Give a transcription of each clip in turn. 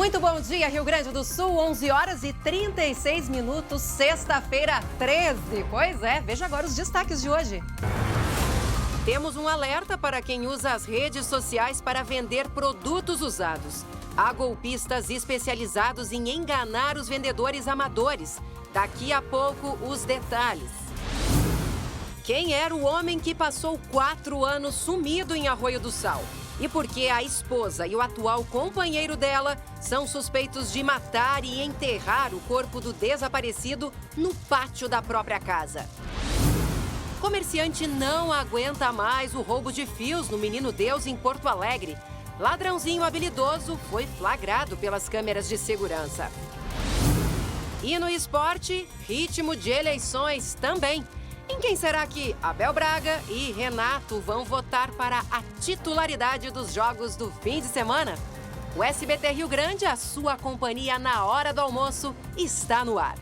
Muito bom dia, Rio Grande do Sul, 11 horas e 36 minutos, sexta-feira 13. Pois é, veja agora os destaques de hoje. Temos um alerta para quem usa as redes sociais para vender produtos usados. Há golpistas especializados em enganar os vendedores amadores. Daqui a pouco, os detalhes. Quem era o homem que passou 4 anos sumido em Arroio do Sal? E por que a esposa e o atual companheiro dela são suspeitos de matar e enterrar o corpo do desaparecido no pátio da própria casa? Comerciante não aguenta mais o roubo de fios no Menino Deus em Porto Alegre. Ladrãozinho habilidoso foi flagrado pelas câmeras de segurança. E no esporte, ritmo de eleições também. Em quem será que Abel Braga e Renato vão votar para a titularidade dos jogos do fim de semana? O SBT Rio Grande, a sua companhia na hora do almoço, está no ar.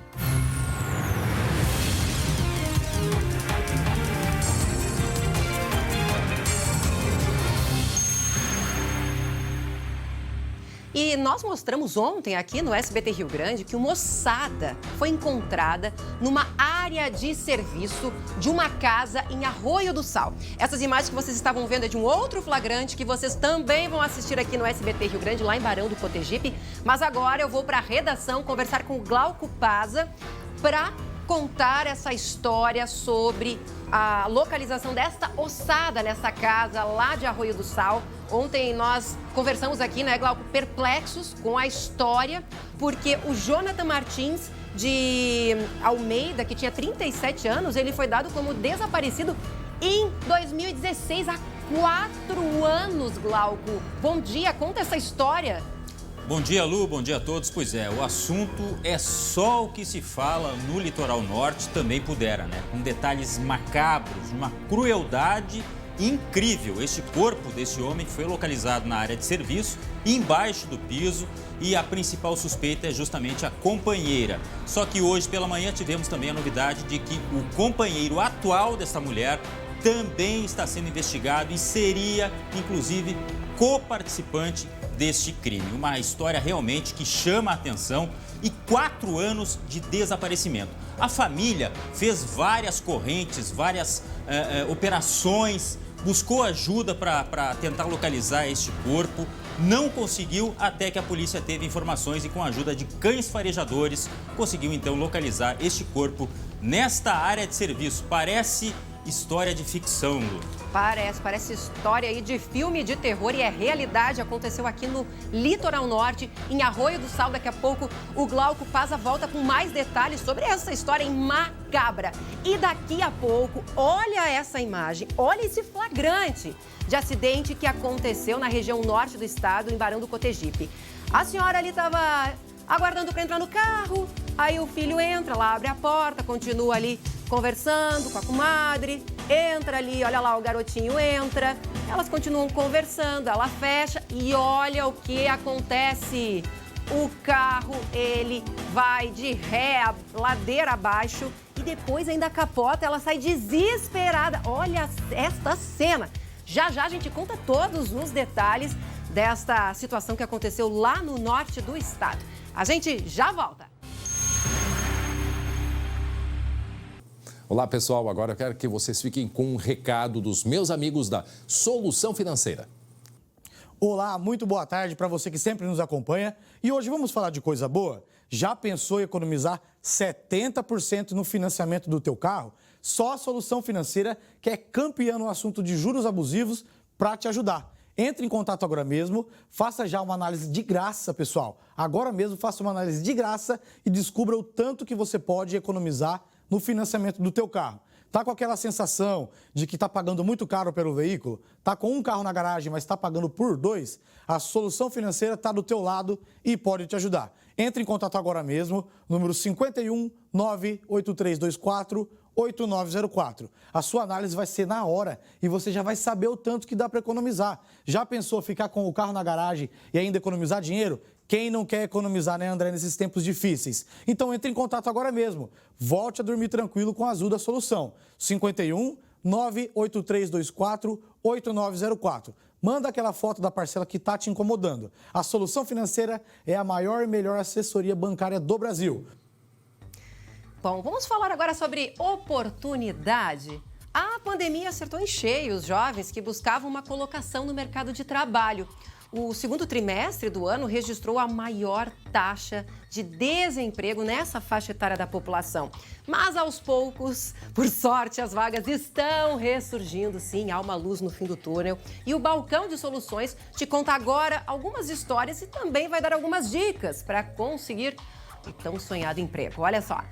E nós mostramos ontem aqui no SBT Rio Grande que uma ossada foi encontrada numa área de serviço de uma casa em Arroio do Sal. Essas imagens que vocês estavam vendo é de um outro flagrante que vocês também vão assistir aqui no SBT Rio Grande, lá em Barão do Cotegipe. Mas agora eu vou para a redação conversar com o Glauco Paza para contar essa história sobre a localização desta ossada nessa casa lá de Arroio do Sal. Ontem nós conversamos aqui, né, Glauco, perplexos com a história, porque o Jonathan Martins de Almeida, que tinha 37 anos, ele foi dado como desaparecido em 2016, há 4 anos, Glauco. Bom dia, conta essa história. Bom dia, Lu, bom dia a todos. Pois é, o assunto é só o que se fala no litoral norte, também pudera, né? Com detalhes macabros, uma crueldade incrível. Este corpo desse homem foi localizado na área de serviço, embaixo do piso, e a principal suspeita é justamente a companheira. Só que hoje pela manhã tivemos também a novidade de que o companheiro atual desta mulher também está sendo investigado e seria, inclusive, coparticipante deste crime. Uma história realmente que chama a atenção e 4 anos de desaparecimento. A família fez várias correntes, várias operações, buscou ajuda para tentar localizar este corpo, não conseguiu até que a polícia teve informações e com a ajuda de cães farejadores conseguiu então localizar este corpo nesta área de serviço. Parece história de ficção, Lu. Parece história aí de filme de terror e é realidade. Aconteceu aqui no litoral norte, em Arroio do Sal. Daqui a pouco o Glauco Paza volta com mais detalhes sobre essa história macabra. E daqui a pouco, olha essa imagem, olha esse flagrante de acidente que aconteceu na região norte do estado, em Barão do Cotegipe. A senhora ali estava aguardando para entrar no carro, aí o filho entra, lá abre a porta, continua ali conversando com a comadre, entra ali, olha lá, o garotinho entra, elas continuam conversando, ela fecha e olha o que acontece. O carro, ele vai de ré, ladeira abaixo e depois ainda capota, ela sai desesperada. Olha esta cena. Já já a gente conta todos os detalhes desta situação que aconteceu lá no norte do estado. A gente já volta. Olá, pessoal. Agora eu quero que vocês fiquem com um recado dos meus amigos da Solução Financeira. Olá, muito boa tarde para você que sempre nos acompanha. E hoje vamos falar de coisa boa? Já pensou em economizar 70% no financiamento do teu carro? Só a Solução Financeira, que é campeã no assunto de juros abusivos, para te ajudar. Entre em contato agora mesmo, faça já uma análise de graça, pessoal. Agora mesmo faça uma análise de graça e descubra o tanto que você pode economizar no financiamento do teu carro. Tá com aquela sensação de que está pagando muito caro pelo veículo? Tá com um carro na garagem, mas está pagando por 2? A Solução Financeira está do teu lado e pode te ajudar. Entre em contato agora mesmo, número 51 98324 8904. A sua análise vai ser na hora e você já vai saber o tanto que dá para economizar. Já pensou ficar com o carro na garagem e ainda economizar dinheiro? Quem não quer economizar, né, André, nesses tempos difíceis? Então entre em contato agora mesmo. Volte a dormir tranquilo com a Azul da Solução. 51 98324 8904. Manda aquela foto da parcela que está te incomodando. A Solução Financeira é a maior e melhor assessoria bancária do Brasil. Bom, vamos falar agora sobre oportunidade. A pandemia acertou em cheio os jovens que buscavam uma colocação no mercado de trabalho. O segundo trimestre do ano registrou a maior taxa de desemprego nessa faixa etária da população. Mas, aos poucos, por sorte, as vagas estão ressurgindo. Sim, há uma luz no fim do túnel. E o Balcão de Soluções te conta agora algumas histórias e também vai dar algumas dicas para conseguir o tão sonhado emprego. Olha só.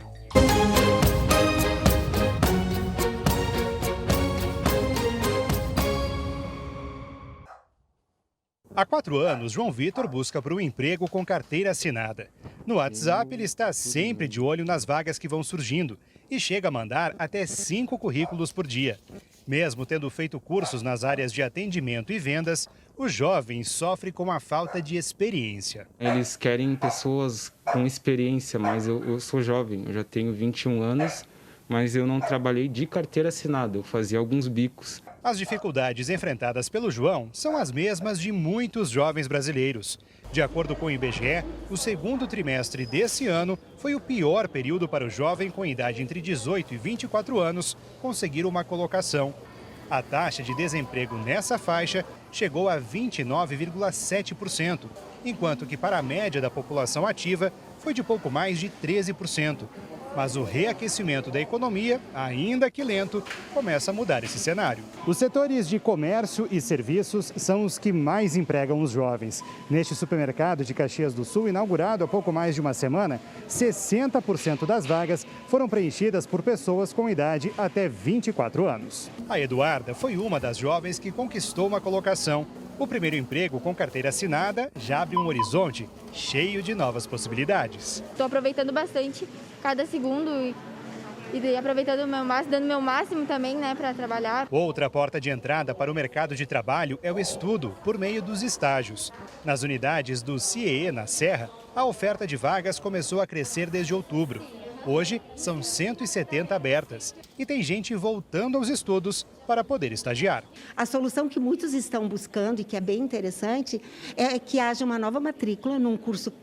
Há 4 anos, João Vitor busca por um emprego com carteira assinada. No WhatsApp, ele está sempre de olho nas vagas que vão surgindo e chega a mandar até 5 currículos por dia. Mesmo tendo feito cursos nas áreas de atendimento e vendas, o jovem sofre com a falta de experiência. Eles querem pessoas com experiência, mas eu sou jovem, eu já tenho 21 anos, mas eu não trabalhei de carteira assinada, eu fazia alguns bicos. As dificuldades enfrentadas pelo João são as mesmas de muitos jovens brasileiros. De acordo com o IBGE, o segundo trimestre desse ano foi o pior período para o jovem com idade entre 18 e 24 anos conseguir uma colocação. A taxa de desemprego nessa faixa chegou a 29,7%, enquanto que para a média da população ativa foi de pouco mais de 13%. Mas o reaquecimento da economia, ainda que lento, começa a mudar esse cenário. Os setores de comércio e serviços são os que mais empregam os jovens. Neste supermercado de Caxias do Sul, inaugurado há pouco mais de uma semana, 60% das vagas foram preenchidas por pessoas com idade até 24 anos. A Eduarda foi uma das jovens que conquistou uma colocação. O primeiro emprego com carteira assinada já abre um horizonte cheio de novas possibilidades. Estou aproveitando bastante cada segundo e aproveitando o meu máximo, dando o meu máximo também, né, para trabalhar. Outra porta de entrada para o mercado de trabalho é o estudo por meio dos estágios. Nas unidades do CIEE na Serra, a oferta de vagas começou a crescer desde outubro. Hoje, são 170 abertas e tem gente voltando aos estudos para poder estagiar. A solução que muitos estão buscando e que é bem interessante é que haja uma nova matrícula num curso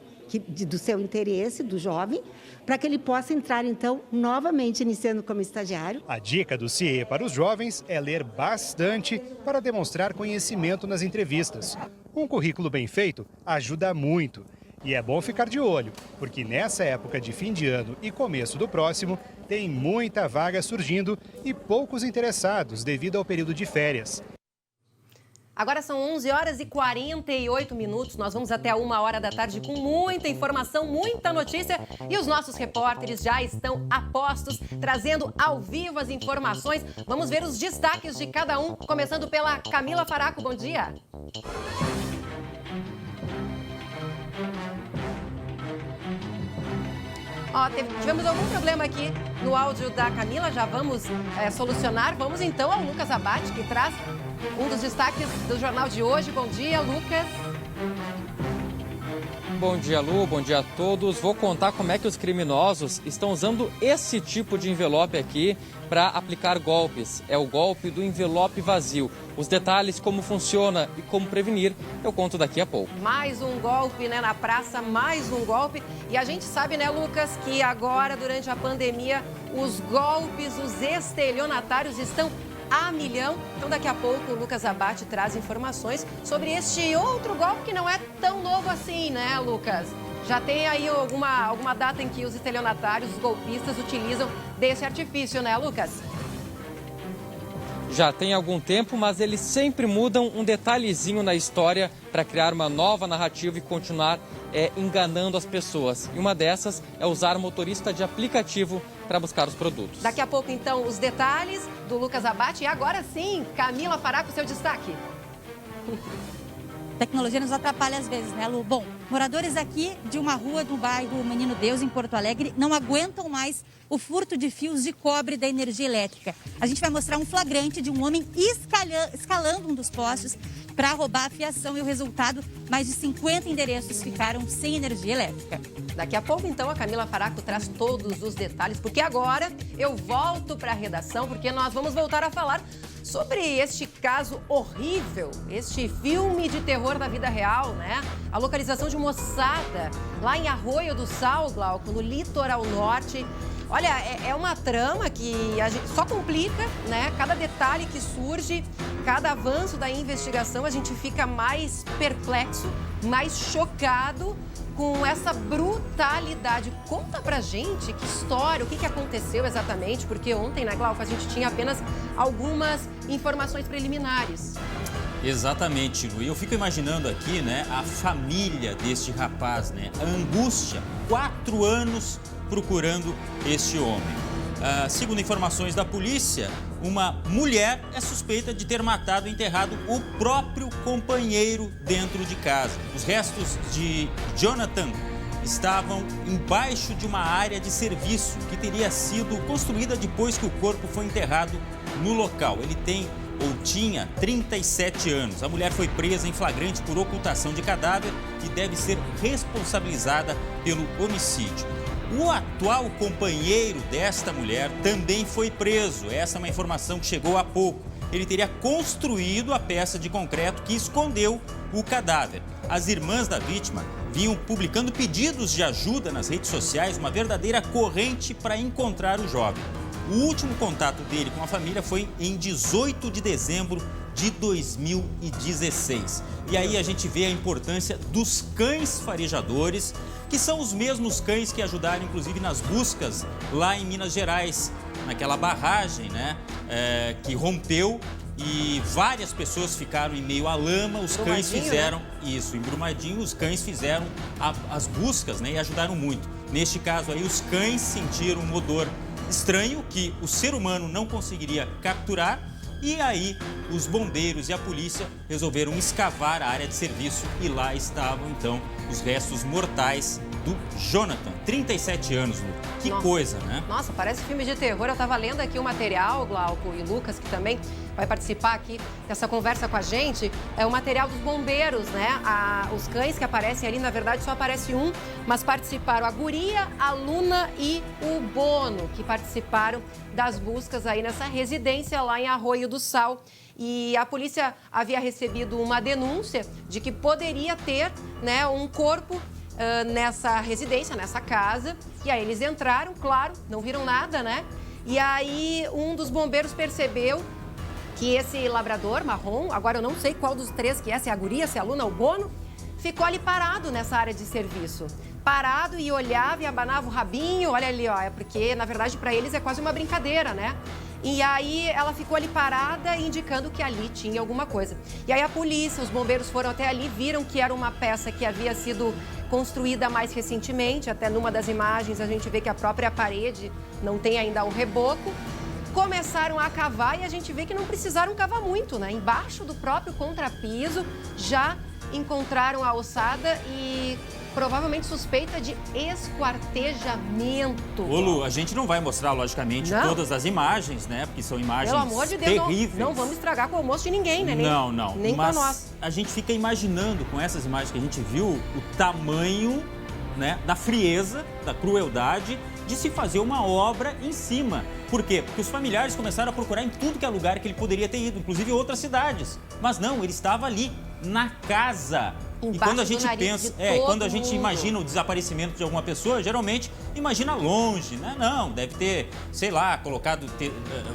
do seu interesse, do jovem, para que ele possa entrar, então, novamente iniciando como estagiário. A dica do CIE para os jovens é ler bastante para demonstrar conhecimento nas entrevistas. Um currículo bem feito ajuda muito. E é bom ficar de olho, porque nessa época de fim de ano e começo do próximo, tem muita vaga surgindo e poucos interessados devido ao período de férias. Agora são 11 horas e 48 minutos. Nós vamos até 1h da tarde com muita informação, muita notícia. E os nossos repórteres já estão a postos, trazendo ao vivo as informações. Vamos ver os destaques de cada um, começando pela Camila Faraco. Bom dia. Tivemos algum problema aqui no áudio da Camila, já vamos solucionar. Vamos então ao Lucas Abate, que traz um dos destaques do jornal de hoje. Bom dia, Lucas. Bom dia, Lu. Bom dia a todos. Vou contar como é que os criminosos estão usando esse tipo de envelope aqui para aplicar golpes. É o golpe do envelope vazio. Os detalhes, como funciona e como prevenir, eu conto daqui a pouco. Mais um golpe, né, na praça, mais um golpe. E a gente sabe, né, Lucas, que agora, durante a pandemia, os golpes, os estelionatários estão a milhão. Então, daqui a pouco, o Lucas Abate traz informações sobre este outro golpe que não é tão novo assim, né, Lucas? Já tem aí alguma data em que os estelionatários, os golpistas, utilizam desse artifício, né, Lucas? Já tem algum tempo, mas eles sempre mudam um detalhezinho na história para criar uma nova narrativa e continuar enganando as pessoas. E uma dessas é usar motorista de aplicativo para buscar os produtos. Daqui a pouco, então, os detalhes do Lucas Abate. E agora sim, Camila Faraco, seu destaque. Tecnologia nos atrapalha às vezes, né, Lu? Bom, moradores aqui de uma rua do bairro Menino Deus, em Porto Alegre, não aguentam mais o furto de fios de cobre da energia elétrica. A gente vai mostrar um flagrante de um homem escalando um dos postes para roubar a fiação e o resultado, mais de 50 endereços ficaram sem energia elétrica. Daqui a pouco, então, a Camila Faraco traz todos os detalhes, porque agora eu volto para a redação, porque nós vamos voltar a falar sobre este caso horrível, este filme de terror da vida real, né? A localização de uma ossada lá em Arroio do Sal, Glauco, no litoral norte. Olha, é uma trama que a gente só complica, né? Cada detalhe que surge, cada avanço da investigação, a gente fica mais perplexo, mais chocado com essa brutalidade. Conta pra gente que história, o que aconteceu exatamente, porque ontem, né, Glauco, a gente tinha apenas algumas informações preliminares. Exatamente, Lu. E eu fico imaginando aqui, né, a família deste rapaz, né? A angústia, 4 anos procurando este homem. Segundo informações da polícia, uma mulher é suspeita de ter matado e enterrado o próprio companheiro dentro de casa. Os restos de Jonathan estavam embaixo de uma área de serviço que teria sido construída depois que o corpo foi enterrado no local. Ele tinha 37 anos. A mulher foi presa em flagrante por ocultação de cadáver e deve ser responsabilizada pelo homicídio. O atual companheiro desta mulher também foi preso. Essa é uma informação que chegou há pouco. Ele teria construído a peça de concreto que escondeu o cadáver. As irmãs da vítima vinham publicando pedidos de ajuda nas redes sociais, uma verdadeira corrente para encontrar o jovem. O último contato dele com a família foi em 18 de dezembro de 2016. E aí a gente vê a importância dos cães farejadores, que são os mesmos cães que ajudaram, inclusive, nas buscas lá em Minas Gerais, naquela barragem, né, que rompeu e várias pessoas ficaram em meio à lama. Os cães fizeram isso, em Brumadinho, os cães fizeram as buscas, né, e ajudaram muito. Neste caso aí, os cães sentiram um odor estranho que o ser humano não conseguiria capturar. E aí, os bombeiros e a polícia resolveram escavar a área de serviço e lá estavam, então, os restos mortais do Jonathan, 37 anos, Lu. Que Nossa. Coisa, né? Nossa, parece filme de terror. Eu tava lendo aqui o material, Glauco e Lucas, que também vai participar aqui dessa conversa com a gente. É o material dos bombeiros, né? Os cães que aparecem ali, na verdade, só aparece um, mas participaram a guria, a Luna e o Bono, que participaram das buscas aí nessa residência lá em Arroio do Sal. E a polícia havia recebido uma denúncia de que poderia ter, né, um corpo nessa residência, nessa casa. E aí eles entraram, claro, não viram nada, né? E aí um dos bombeiros percebeu que esse labrador marrom, agora eu não sei qual dos três que é, se é a guria, se é a Luna ou o Bono, ficou ali parado nessa área de serviço. Parado e olhava e abanava o rabinho, olha ali, ó, é porque, na verdade, para eles é quase uma brincadeira, né? E aí ela ficou ali parada, indicando que ali tinha alguma coisa. E aí a polícia, os bombeiros foram até ali, viram que era uma peça que havia sido construída mais recentemente. Até numa das imagens a gente vê que a própria parede não tem ainda um reboco. Começaram a cavar e a gente vê que não precisaram cavar muito, né? Embaixo do próprio contrapiso já encontraram a ossada e provavelmente suspeita de esquartejamento. Ô, Lu, a gente não vai mostrar, logicamente, todas as imagens, né? Porque são imagens terríveis. Pelo amor de Deus, não vamos estragar com o almoço de ninguém, né? Não. Nem com nós. A gente fica imaginando, com essas imagens que a gente viu, o tamanho, né, da frieza, da crueldade de se fazer uma obra em cima. Por quê? Porque os familiares começaram a procurar em tudo que é lugar que ele poderia ter ido, inclusive outras cidades. Mas não, ele estava ali, na casa. E quando a gente pensa, quando a gente imagina o desaparecimento de alguma pessoa, geralmente imagina longe, né? Não, deve ter, sei lá,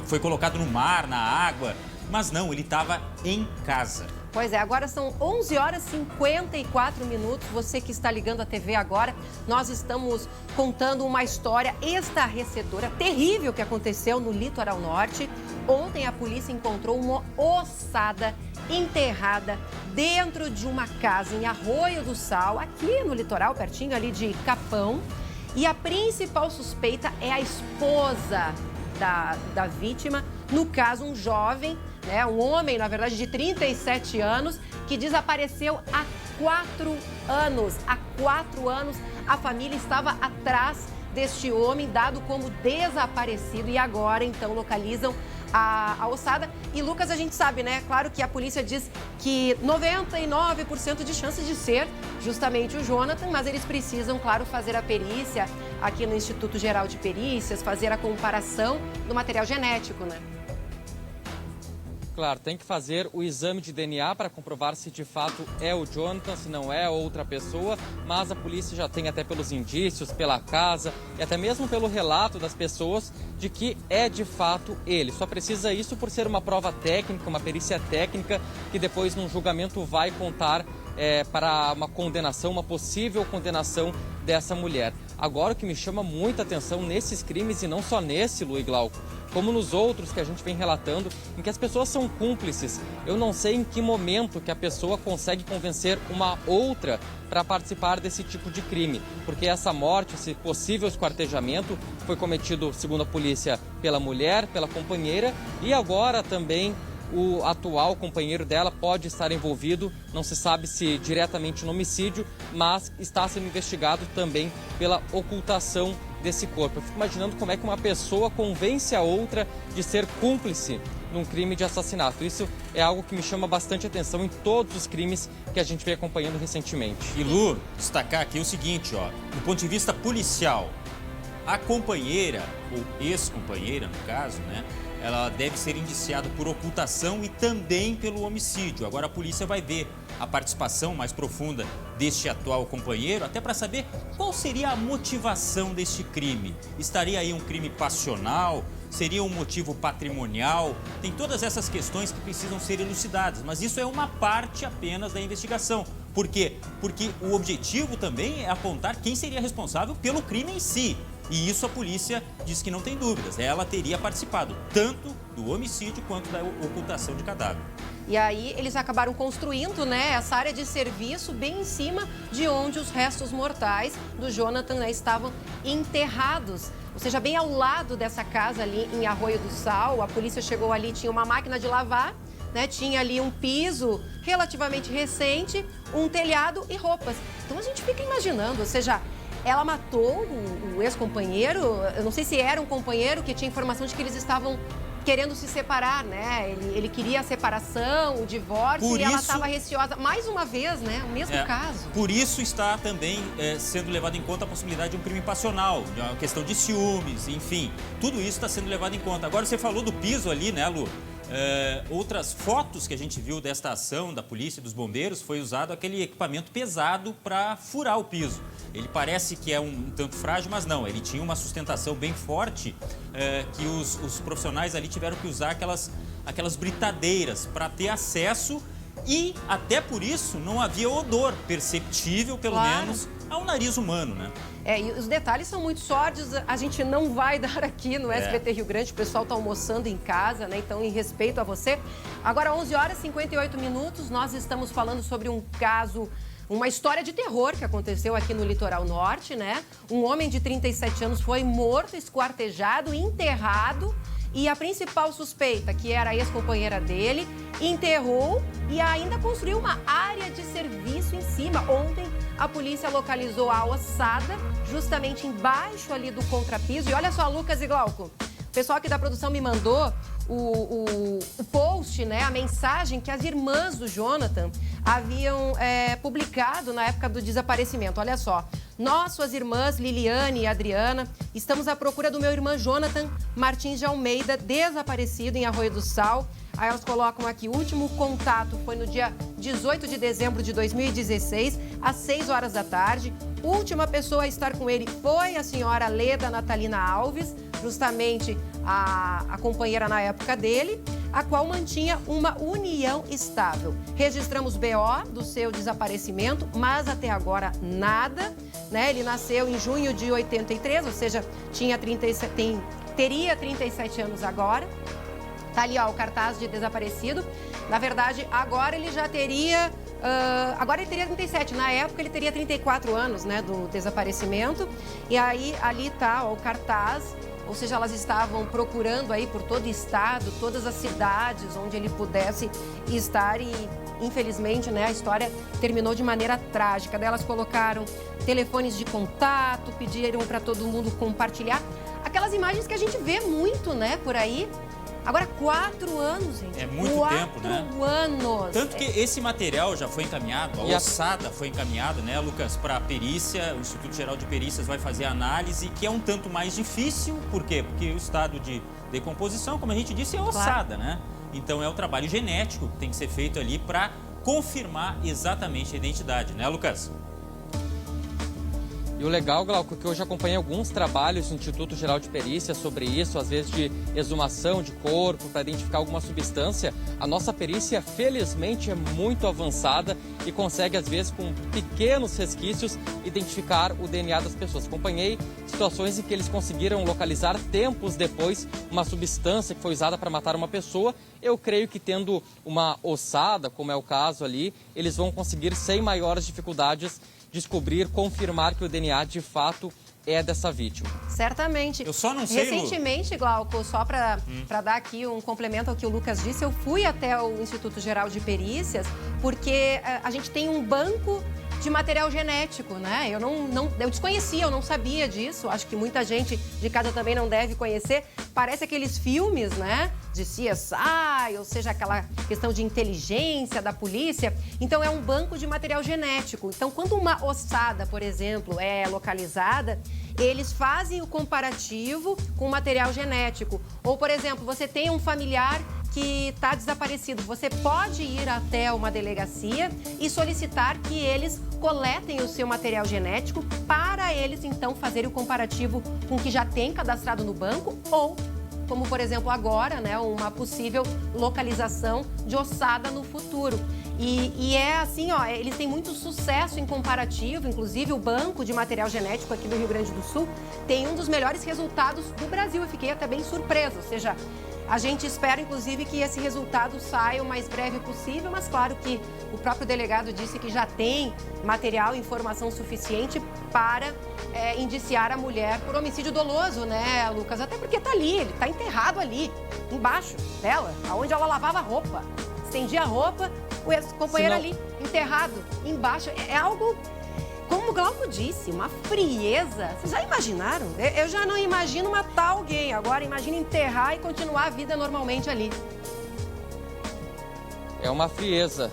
foi colocado no mar, na água. Mas não, ele estava em casa. Pois é, agora são 11 horas e 54 minutos. Você que está ligando a TV agora, nós estamos contando uma história estarrecedora, terrível, que aconteceu no litoral norte. Ontem a polícia encontrou uma ossada enterrada dentro de uma casa em Arroio do Sal, aqui no litoral, pertinho ali de Capão. E a principal suspeita é a esposa da vítima, no caso um jovem, né, um homem, na verdade, de 37 anos, que desapareceu há 4 anos. Há 4 anos a família estava atrás deste homem, dado como desaparecido, e agora então localizam a ossada. E Lucas, a gente sabe, né? Claro que a polícia diz que 99% de chances de ser justamente o Jonathan, mas eles precisam, claro, fazer a perícia aqui no Instituto Geral de Perícias, fazer a comparação do material genético, né? Claro, tem que fazer o exame de DNA para comprovar se de fato é o Jonathan, se não é outra pessoa, mas a polícia já tem até pelos indícios, pela casa e até mesmo pelo relato das pessoas de que é de fato ele. Só precisa isso por ser uma prova técnica, uma perícia técnica que depois num julgamento vai contar para uma condenação, uma possível condenação dessa mulher. Agora o que me chama muita atenção nesses crimes, e não só nesse, Lu e Glauco, como nos outros que a gente vem relatando, em que as pessoas são cúmplices. Eu não sei em que momento que a pessoa consegue convencer uma outra para participar desse tipo de crime, porque essa morte, esse possível esquartejamento foi cometido, segundo a polícia, pela mulher, pela companheira, e agora também o atual companheiro dela pode estar envolvido, não se sabe se diretamente no homicídio, mas está sendo investigado também pela ocultação desse corpo. Eu fico imaginando como é que uma pessoa convence a outra de ser cúmplice num crime de assassinato. Isso é algo que me chama bastante atenção em todos os crimes que a gente vem acompanhando recentemente. E Lu, destacar aqui o seguinte, do ponto de vista policial, a companheira, ou ex-companheira no caso, né? Ela deve ser indiciada por ocultação e também pelo homicídio. Agora a polícia vai ver a participação mais profunda deste atual companheiro, até para saber qual seria a motivação deste crime. Estaria aí um crime passional? Seria um motivo patrimonial? Tem todas essas questões que precisam ser elucidadas, mas isso é uma parte apenas da investigação. Por quê? Porque o objetivo também é apontar quem seria responsável pelo crime em si. E isso a polícia diz que não tem dúvidas. Ela teria participado tanto do homicídio quanto da ocultação de cadáver. E aí eles acabaram construindo, né, essa área de serviço bem em cima de onde os restos mortais do Jonathan, né, estavam enterrados. Ou seja, bem ao lado dessa casa ali em Arroio do Sal. A polícia chegou ali, tinha uma máquina de lavar, né, tinha ali um piso relativamente recente, um telhado e roupas. Então a gente fica imaginando, ou seja, ela matou o ex-companheiro. Eu não sei se era um companheiro que tinha informação de que eles estavam querendo se separar, né? Ele queria a separação, o divórcio, ela estava receosa. Mais uma vez, né? O mesmo caso. Por isso está também sendo levado em conta a possibilidade de um crime passional, de uma questão de ciúmes, enfim. Tudo isso está sendo levado em conta. Agora, você falou do piso ali, né, Lu? Outras fotos que a gente viu desta ação da polícia e dos bombeiros, foi usado aquele equipamento pesado para furar o piso. Ele parece que é um tanto frágil, mas não, ele tinha uma sustentação bem forte, que os profissionais ali tiveram que usar aquelas britadeiras para ter acesso, e até por isso não havia odor perceptível, pelo menos, ao nariz humano, né? E os detalhes são muito sórdidos, a gente não vai dar aqui no SBT Rio Grande, o pessoal está almoçando em casa, né? Então, em respeito a você. Agora, 11 horas e 58 minutos, nós estamos falando sobre um caso, uma história de terror que aconteceu aqui no Litoral Norte, né? Um homem de 37 anos foi morto, esquartejado, enterrado, e a principal suspeita, que era a ex-companheira dele, enterrou e ainda construiu uma área de serviço em cima. Ontem, a polícia localizou a ossada justamente embaixo ali do contrapiso. E olha só, Lucas e Glauco, o pessoal aqui da produção me mandou o post, né, a mensagem que as irmãs do Jonathan haviam publicado na época do desaparecimento. Olha só, nós, suas irmãs Liliane e Adriana, estamos à procura do meu irmão Jonathan Martins de Almeida, desaparecido em Arroio do Sal. Aí elas colocam aqui, o último contato foi no dia 18 de dezembro de 2016, às 6 horas da tarde. Última pessoa a estar com ele foi a senhora Leda Natalina Alves, justamente a companheira na época dele, a qual mantinha uma união estável. Registramos BO do seu desaparecimento, mas até agora nada, né? Ele nasceu em junho de 83, ou seja, teria 37 anos agora. Tá ali, ó, o cartaz de desaparecido. Na verdade, agora ele já teria... agora ele teria 37. Na época, ele teria 34 anos, né, do desaparecimento. E aí, ali tá, ó, o cartaz. Ou seja, elas estavam procurando aí por todo o estado, todas as cidades onde ele pudesse estar. E, infelizmente, né, a história terminou de maneira trágica. Daí elas colocaram telefones de contato, pediram para todo mundo compartilhar. Aquelas imagens que a gente vê muito, né, por aí. Agora, 4 anos, gente. É muito tempo, né? 4 anos. Tanto que esse material já foi encaminhado, a ossada foi encaminhada, né, Lucas, para a perícia. O Instituto Geral de Perícias vai fazer a análise, que é um tanto mais difícil. Por quê? Porque o estado de decomposição, como a gente disse, é ossada, né? Então é o trabalho genético que tem que ser feito ali para confirmar exatamente a identidade, né, Lucas? E o legal, Glauco, é que eu já acompanhei alguns trabalhos do Instituto Geral de Perícia sobre isso, às vezes de exumação de corpo para identificar alguma substância. A nossa perícia, felizmente, é muito avançada e consegue, às vezes, com pequenos resquícios, identificar o DNA das pessoas. Acompanhei situações em que eles conseguiram localizar tempos depois uma substância que foi usada para matar uma pessoa. Eu creio que tendo uma ossada, como é o caso ali, eles vão conseguir, sem maiores dificuldades, descobrir, confirmar que o DNA de fato é dessa vítima. Certamente. Eu só não sei, Recentemente, Glauco, só para dar aqui um complemento ao que o Lucas disse, eu fui até o Instituto Geral de Perícias porque a gente tem um banco de material genético, né? Eu desconhecia, eu não sabia disso. Acho que muita gente de casa também não deve conhecer. Parece aqueles filmes, né? De CSI, ou seja, aquela questão de inteligência da polícia. Então, é um banco de material genético. Então, quando uma ossada, por exemplo, é localizada, eles fazem o comparativo com o material genético. Ou, por exemplo, você tem um familiar que está desaparecido. Você pode ir até uma delegacia e solicitar que eles coletem o seu material genético para eles, então, fazerem o comparativo com o que já tem cadastrado no banco ou, como, por exemplo, agora, né, uma possível localização de ossada no futuro. E é assim, ó, eles têm muito sucesso em comparativo, inclusive o Banco de Material Genético aqui do Rio Grande do Sul tem um dos melhores resultados do Brasil. Eu fiquei até bem surpresa, ou seja, a gente espera, inclusive, que esse resultado saia o mais breve possível, mas claro que o próprio delegado disse que já tem material e informação suficiente para indiciar a mulher por homicídio doloso, né, Lucas? Até porque tá ali, ele tá enterrado ali, embaixo dela, onde ela lavava a roupa. Estendia a roupa, o ex-companheiro ali, enterrado, embaixo. É algo, como o Glauco disse, uma frieza. Vocês já imaginaram? Eu já não imagino matar alguém. Agora imagina enterrar e continuar a vida normalmente ali. É uma frieza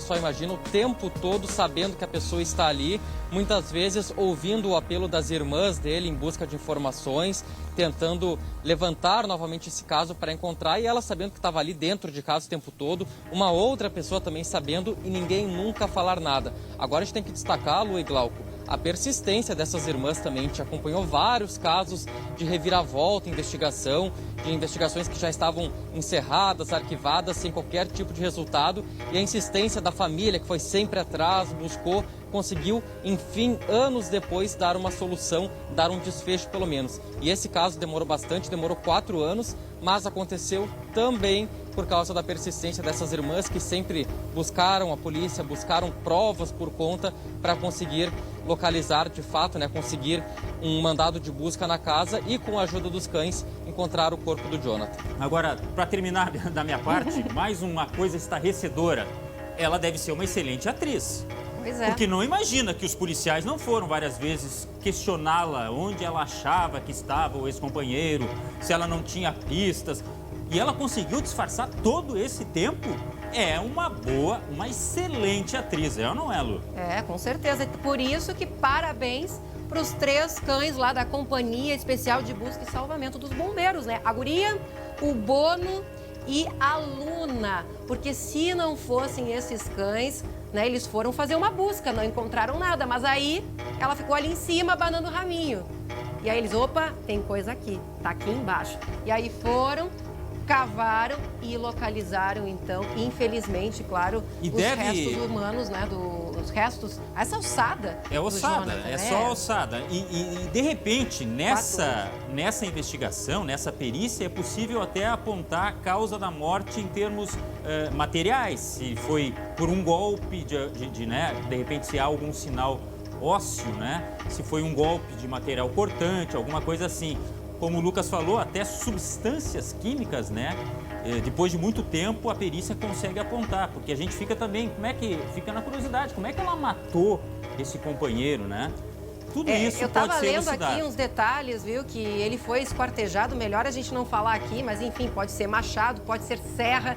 só imagina o tempo todo sabendo que a pessoa está ali, muitas vezes ouvindo o apelo das irmãs dele em busca de informações, tentando levantar novamente esse caso para encontrar, e ela sabendo que estava ali dentro de casa o tempo todo, uma outra pessoa também sabendo e ninguém nunca falar nada. Agora a gente tem que destacar, Lu e Glauco, a persistência dessas irmãs também. A gente acompanhou vários casos de reviravolta, de investigações que já estavam encerradas, arquivadas, sem qualquer tipo de resultado. E a insistência da família, que foi sempre atrás, buscou, conseguiu, enfim, anos depois, dar uma solução, dar um desfecho pelo menos. E esse caso demorou bastante, demorou 4 anos, mas aconteceu também por causa da persistência dessas irmãs que sempre buscaram a polícia, buscaram provas por conta para conseguir localizar de fato, né, conseguir um mandado de busca na casa e, com a ajuda dos cães, encontrar o corpo do Jonathan. Agora, para terminar da minha parte, mais uma coisa estarrecedora. Ela deve ser uma excelente atriz. Pois é. Porque não imagina que os policiais não foram várias vezes questioná-la onde ela achava que estava o ex-companheiro, se ela não tinha pistas. E ela conseguiu disfarçar todo esse tempo. É uma excelente atriz, é ou não é, Lu? É, com certeza. Por isso que parabéns para os 3 cães lá da Companhia Especial de Busca e Salvamento dos Bombeiros, né? A Guria, o Bono e a Luna. Porque se não fossem esses cães, né, eles foram fazer uma busca, não encontraram nada. Mas aí ela ficou ali em cima, abanando o raminho. E aí eles, opa, tem coisa aqui, tá aqui embaixo. E aí foram, cavaram e localizaram, então, infelizmente, claro, restos humanos, né, os restos, essa ossada. É ossada, Jonathan, é só ossada. E de repente, nessa investigação, nessa perícia, é possível até apontar a causa da morte em termos materiais. Se foi por um golpe, né, de repente, se há algum sinal ósseo, né? Se foi um golpe de material cortante, alguma coisa assim. Como o Lucas falou, até substâncias químicas, né? Depois de muito tempo, a perícia consegue apontar, porque a gente fica também, fica na curiosidade, como é que ela matou esse companheiro, né? Tudo isso eu pode tava ser lendo elucidado. aqui uns detalhes, viu, que ele foi esquartejado, melhor a gente não falar aqui, mas enfim, pode ser machado, pode ser serra.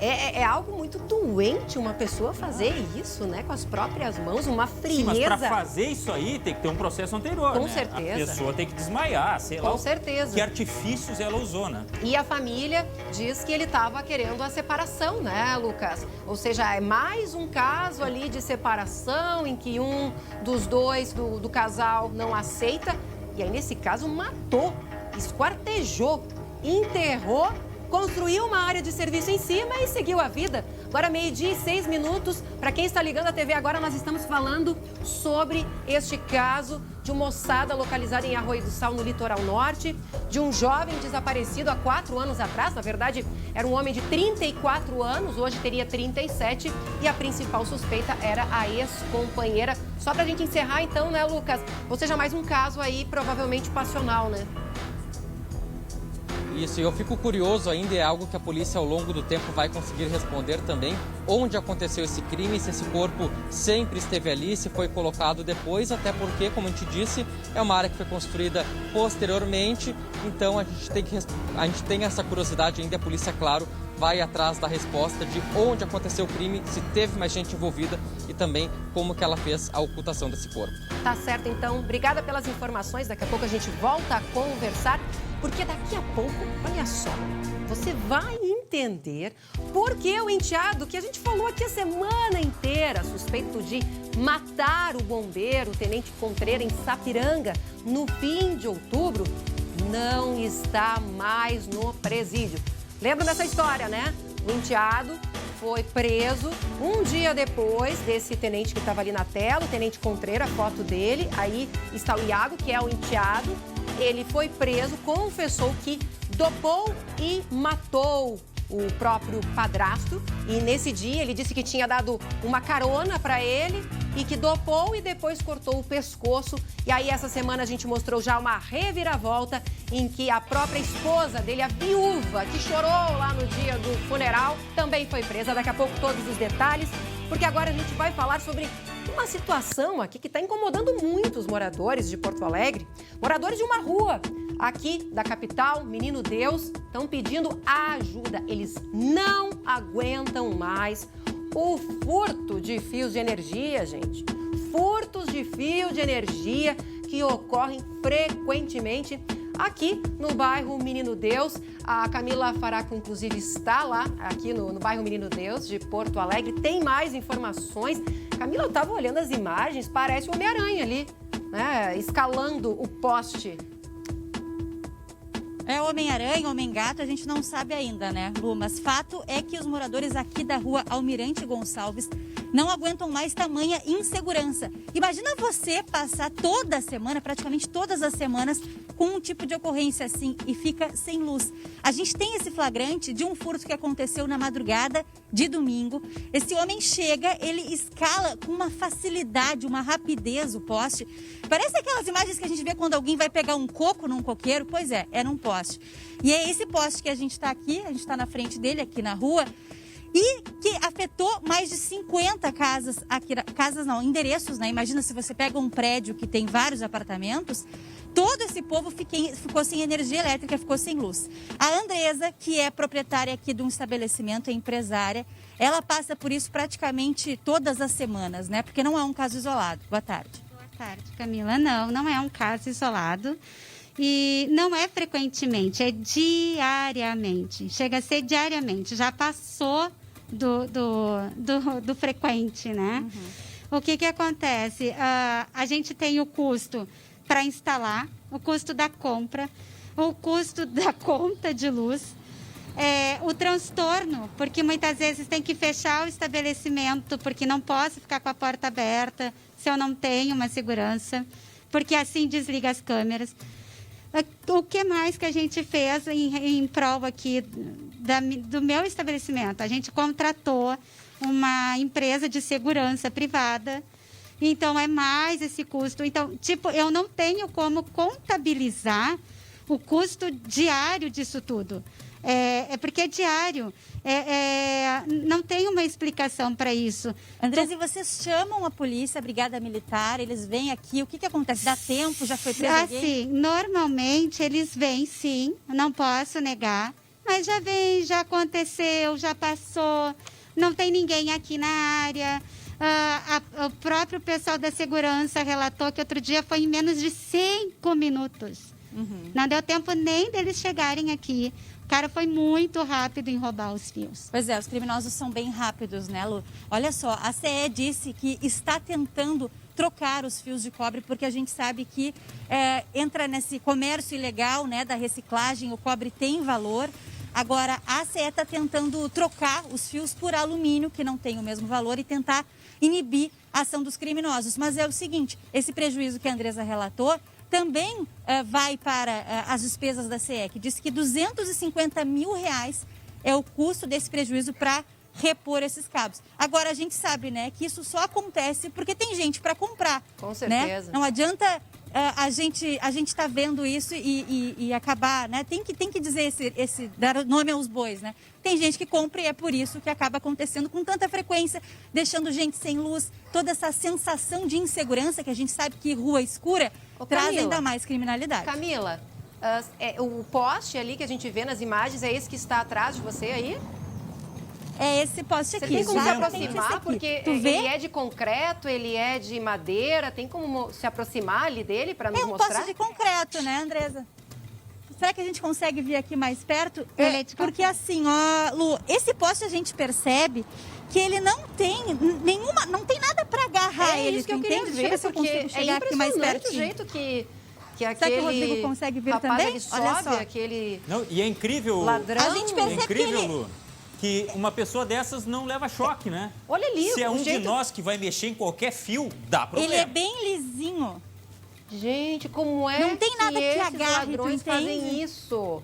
É algo muito doente uma pessoa fazer isso, né, com as próprias mãos, uma frieza. Sim, mas para fazer isso aí tem que ter um processo anterior, Com né? certeza. A pessoa tem que desmaiar, sei lá. Com certeza. Que artifícios ela usou, né? E a família diz que ele estava querendo a separação, né, Lucas? Ou seja, é mais um caso ali de separação em que um dos dois do casal não aceita. E aí, nesse caso, matou, esquartejou, enterrou, construiu uma área de serviço em cima e seguiu a vida. Agora, 12:06. Para quem está ligando a TV agora, nós estamos falando sobre este caso de uma moçada localizada em Arroio do Sal, no litoral norte, de um jovem desaparecido há 4 anos atrás. Na verdade, era um homem de 34 anos, hoje teria 37, e a principal suspeita era a ex-companheira. Só para a gente encerrar, então, né, Lucas? Ou seja, mais um caso aí, provavelmente passional, né? Isso, e eu fico curioso ainda, é algo que a polícia ao longo do tempo vai conseguir responder também, onde aconteceu esse crime, se esse corpo sempre esteve ali, se foi colocado depois, até porque, como a gente disse, é uma área que foi construída posteriormente, então a gente tem essa curiosidade ainda, a polícia, claro, vai atrás da resposta de onde aconteceu o crime, se teve mais gente envolvida e também como que ela fez a ocultação desse corpo. Tá certo, então. Obrigada pelas informações. Daqui a pouco a gente volta a conversar, porque daqui a pouco, olha só, você vai entender por que o enteado, que a gente falou aqui a semana inteira, suspeito de matar o bombeiro, o tenente Contreira, em Sapiranga, no fim de outubro, não está mais no presídio. Lembra dessa história, né? O enteado foi preso um dia depois desse tenente que estava ali na tela, o tenente Contreira, a foto dele. Aí está o Iago, que é o enteado. Ele foi preso, confessou que dopou e matou o próprio padrasto. E nesse dia ele disse que tinha dado uma carona para ele e que dopou e depois cortou o pescoço. E aí essa semana a gente mostrou já uma reviravolta em que a própria esposa dele, a viúva, que chorou lá no dia do funeral, também foi presa. Daqui a pouco todos os detalhes, porque agora a gente vai falar sobre uma situação aqui que está incomodando muitos moradores de Porto Alegre, moradores de uma rua aqui da capital, Menino Deus, estão pedindo ajuda. Eles não aguentam mais o furto de fios de energia, gente. Furtos de fio de energia que ocorrem frequentemente aqui no bairro Menino Deus. A Camila Faraco, inclusive, está lá, aqui no bairro Menino Deus, de Porto Alegre. Tem mais informações. Camila, eu estava olhando as imagens, parece o Homem-Aranha ali, né? Escalando o poste. É Homem-Aranha, Homem-Gato, a gente não sabe ainda, né, Lu? Mas fato é que os moradores aqui da rua Almirante Gonçalves não aguentam mais tamanha insegurança. Imagina você passar toda semana, praticamente todas as semanas, com um tipo de ocorrência assim e fica sem luz. A gente tem esse flagrante de um furto que aconteceu na madrugada de domingo. Esse homem chega, ele escala com uma facilidade, uma rapidez o poste. Parece aquelas imagens que a gente vê quando alguém vai pegar um coco num coqueiro. Pois é, era um poste. E é esse poste que a gente está aqui, a gente está na frente dele, aqui na rua, e que afetou mais de 50 casas, aqui, casas não, endereços, né? Imagina se você pega um prédio que tem vários apartamentos, todo esse povo ficou sem energia elétrica, ficou sem luz. A Andresa, que é proprietária aqui de um estabelecimento, é empresária, ela passa por isso praticamente todas as semanas, né? Porque não é um caso isolado. Boa tarde. Boa tarde, Camila. Não é um caso isolado. E não é frequentemente, é diariamente. Chega a ser diariamente. Já passou do frequente, né? Uhum. O que acontece? A gente tem o custo para instalar, o custo da compra, o custo da conta de luz, o transtorno, porque muitas vezes tem que fechar o estabelecimento, porque não posso ficar com a porta aberta se eu não tenho uma segurança, porque assim desliga as câmeras. O que mais que a gente fez em prol aqui do meu estabelecimento? A gente contratou uma empresa de segurança privada, então é mais esse custo. Então, eu não tenho como contabilizar o custo diário disso tudo. É porque é diário. Não tem uma explicação para isso. Andresa, e vocês chamam a polícia, a brigada militar, eles vêm aqui, o que acontece? Dá tempo? Já foi preso alguém? Assim, normalmente eles vêm sim, não posso negar, mas já vem, já aconteceu, já passou, não tem ninguém aqui na área. O próprio pessoal da segurança relatou que outro dia foi em menos de 5 minutos. Não deu tempo nem deles chegarem aqui. O cara foi muito rápido em roubar os fios. Pois é, os criminosos são bem rápidos, né, Lu? Olha só, a CE disse que está tentando trocar os fios de cobre, porque a gente sabe que entra nesse comércio ilegal, né, da reciclagem, o cobre tem valor. Agora, a CE está tentando trocar os fios por alumínio, que não tem o mesmo valor, e tentar inibir a ação dos criminosos. Mas é o seguinte, esse prejuízo que a Andresa relatou também vai para as despesas da CE, que diz que R$250 mil é o custo desse prejuízo para repor esses cabos. Agora, a gente sabe, né, que isso só acontece porque tem gente para comprar. Com certeza. Né? Não adianta a gente tá vendo isso e acabar, né? Tem que dizer dar nome aos bois, né? Tem gente que compra e é por isso que acaba acontecendo com tanta frequência, deixando gente sem luz, toda essa sensação de insegurança que a gente sabe que rua escura traz ainda mais criminalidade. Camila, o poste ali que a gente vê nas imagens é esse que está atrás de você aí? É esse poste aqui. Você tem como se exatamente aproximar? Porque ele é de concreto, ele é de madeira. Tem como se aproximar ali dele para nos mostrar? É um poste de concreto, né, Andresa? Será que a gente consegue vir aqui mais perto? Porque assim, ó, Lu, esse poste a gente percebe que ele não tem nenhuma, não tem nada para agarrar ele. É isso que eu queria ver, Deixa eu ver se eu consigo chegar aqui mais perto. O jeito que Será que o Rodrigo consegue ver também? Ele sobe, olha só. Não, e é incrível. Ladrão. A gente percebe incrível, que ele... Lu, que uma pessoa dessas não leva choque, né? Olha ali, se é um jeito... de nós que vai mexer em qualquer fio, dá problema. Ele é bem lisinho. Gente, como é não tem nada que esses agarre, ladrões fazem isso?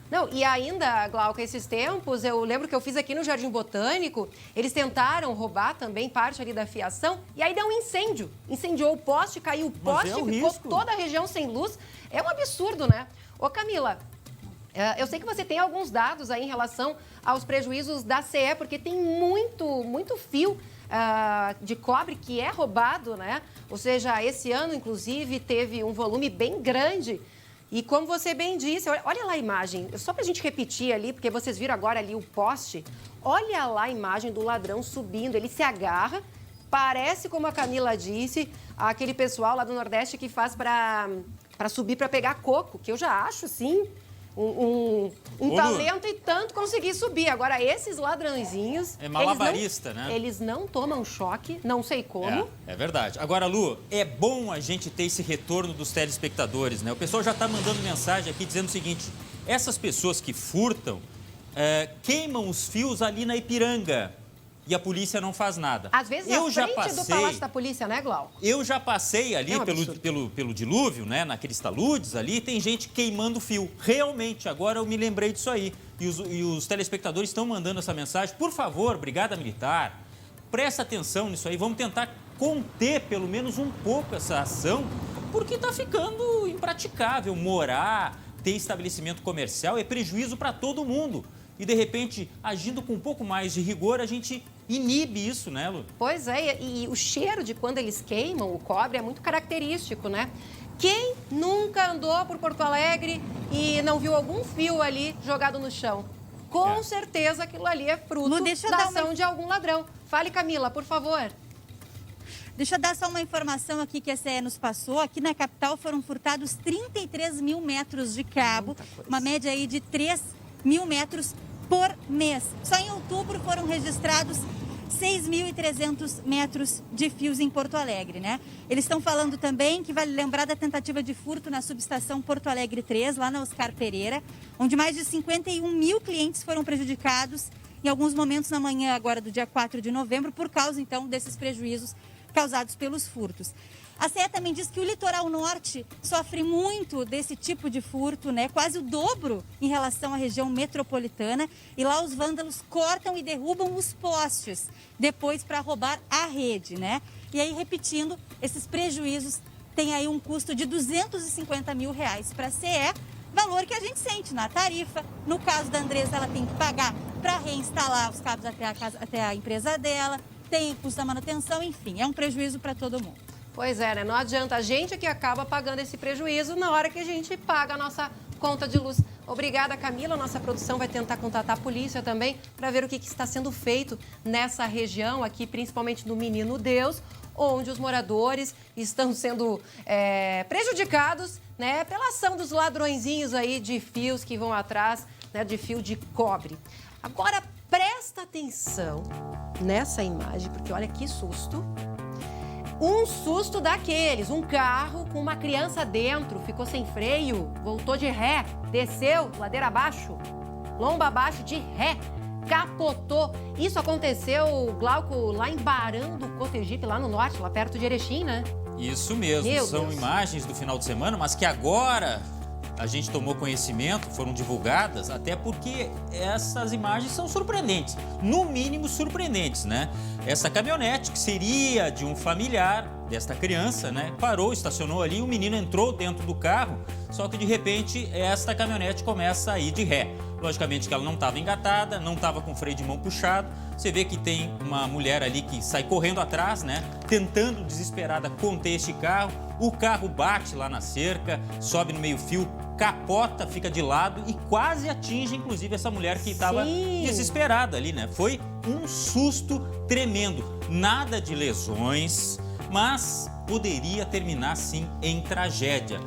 Não, e ainda, Glauca, esses tempos, eu lembro que eu fiz aqui no Jardim Botânico, eles tentaram roubar também parte ali da fiação, e aí deu um incêndio. Incendiou o poste, caiu o poste, ficou toda a região sem luz. É um absurdo, né? Ô, Camila, eu sei que você tem alguns dados aí em relação aos prejuízos da CE, porque tem muito fio de cobre que é roubado, né? Ou seja, esse ano, inclusive, teve um volume bem grande. E como você bem disse, olha lá a imagem, só para a gente repetir ali, porque vocês viram agora ali o poste, olha lá a imagem do ladrão subindo, ele se agarra, parece, como a Camila disse, aquele pessoal lá do Nordeste que faz para subir para pegar coco, que eu já acho, sim, um talento e tanto conseguir subir. Agora, esses ladrãozinhos... É malabarista, né? né? Eles não tomam choque, não sei como. É verdade. Agora, Lu, é bom a gente ter esse retorno dos telespectadores, né? O pessoal já está mandando mensagem aqui dizendo o seguinte, essas pessoas que furtam queimam os fios ali na Ipiranga e a polícia não faz nada. Às vezes é à frente do Palácio da Polícia, né, Glau? Eu já passei ali pelo dilúvio, né, naqueles taludes ali, tem gente queimando fio. Realmente, agora eu me lembrei disso aí. E os telespectadores estão mandando essa mensagem. Por favor, Brigada Militar, presta atenção nisso aí. Vamos tentar conter pelo menos um pouco essa ação, porque está ficando impraticável morar, ter estabelecimento comercial, é prejuízo para todo mundo. E, de repente, agindo com um pouco mais de rigor, a gente inibe isso, né, Lu? Pois é, e o cheiro de quando eles queimam o cobre é muito característico, né? Quem nunca andou por Porto Alegre e não viu algum fio ali jogado no chão? Com certeza aquilo ali é fruto da ação de algum ladrão. Fale, Camila, por favor. Deixa eu dar só uma informação aqui que a CE nos passou. Aqui na capital foram furtados 33 mil metros de cabo, uma média aí de 3 mil metros por mês. Só em outubro foram registrados 6.300 metros de fios em Porto Alegre, né? Eles estão falando também que vale lembrar da tentativa de furto na subestação Porto Alegre 3, lá na Oscar Pereira, onde mais de 51 mil clientes foram prejudicados em alguns momentos na manhã agora do dia 4 de novembro, por causa, então, desses prejuízos causados pelos furtos. A CE também diz que o litoral norte sofre muito desse tipo de furto, né? Quase o dobro em relação à região metropolitana. E lá os vândalos cortam e derrubam os postes, depois para roubar a rede, né? E aí, repetindo, esses prejuízos tem aí um custo de R$250 mil para a CE, valor que a gente sente na tarifa. No caso da Andressa, ela tem que pagar para reinstalar os cabos até a empresa dela, tem custo da manutenção, enfim, é um prejuízo para todo mundo. Pois é, né? Não adianta, a gente que acaba pagando esse prejuízo na hora que a gente paga a nossa conta de luz. Obrigada, Camila. Nossa produção vai tentar contatar a polícia também para ver o que está sendo feito nessa região aqui, principalmente no Menino Deus, onde os moradores estão sendo prejudicados, né, pela ação dos ladrõezinhos aí de fios que vão atrás, né, de fio de cobre. Agora, presta atenção nessa imagem, porque olha que susto. Um susto daqueles, um carro com uma criança dentro, ficou sem freio, voltou de ré, desceu, ladeira abaixo, lomba abaixo de ré, capotou. Isso aconteceu, Glauco, lá em Barão do Cotegipe, lá no norte, lá perto de Erechim, né? Isso mesmo, Meu são Deus. imagens do final de semana, mas que agora a gente tomou conhecimento, foram divulgadas, até porque essas imagens são surpreendentes, no mínimo surpreendentes, né? Essa caminhonete, que seria de um familiar desta criança, né, parou, estacionou ali, o menino entrou dentro do carro, só que de repente esta caminhonete começa a ir de ré. Logicamente que ela não estava engatada, não estava com freio de mão puxado. Você vê que tem uma mulher ali que sai correndo atrás, né, tentando desesperada conter este carro. O carro bate lá na cerca, sobe no meio-fio, capota, fica de lado e quase atinge, inclusive, essa mulher que estava desesperada ali, né? Foi um susto tremendo. Nada de lesões, mas poderia terminar, sim, em tragédia.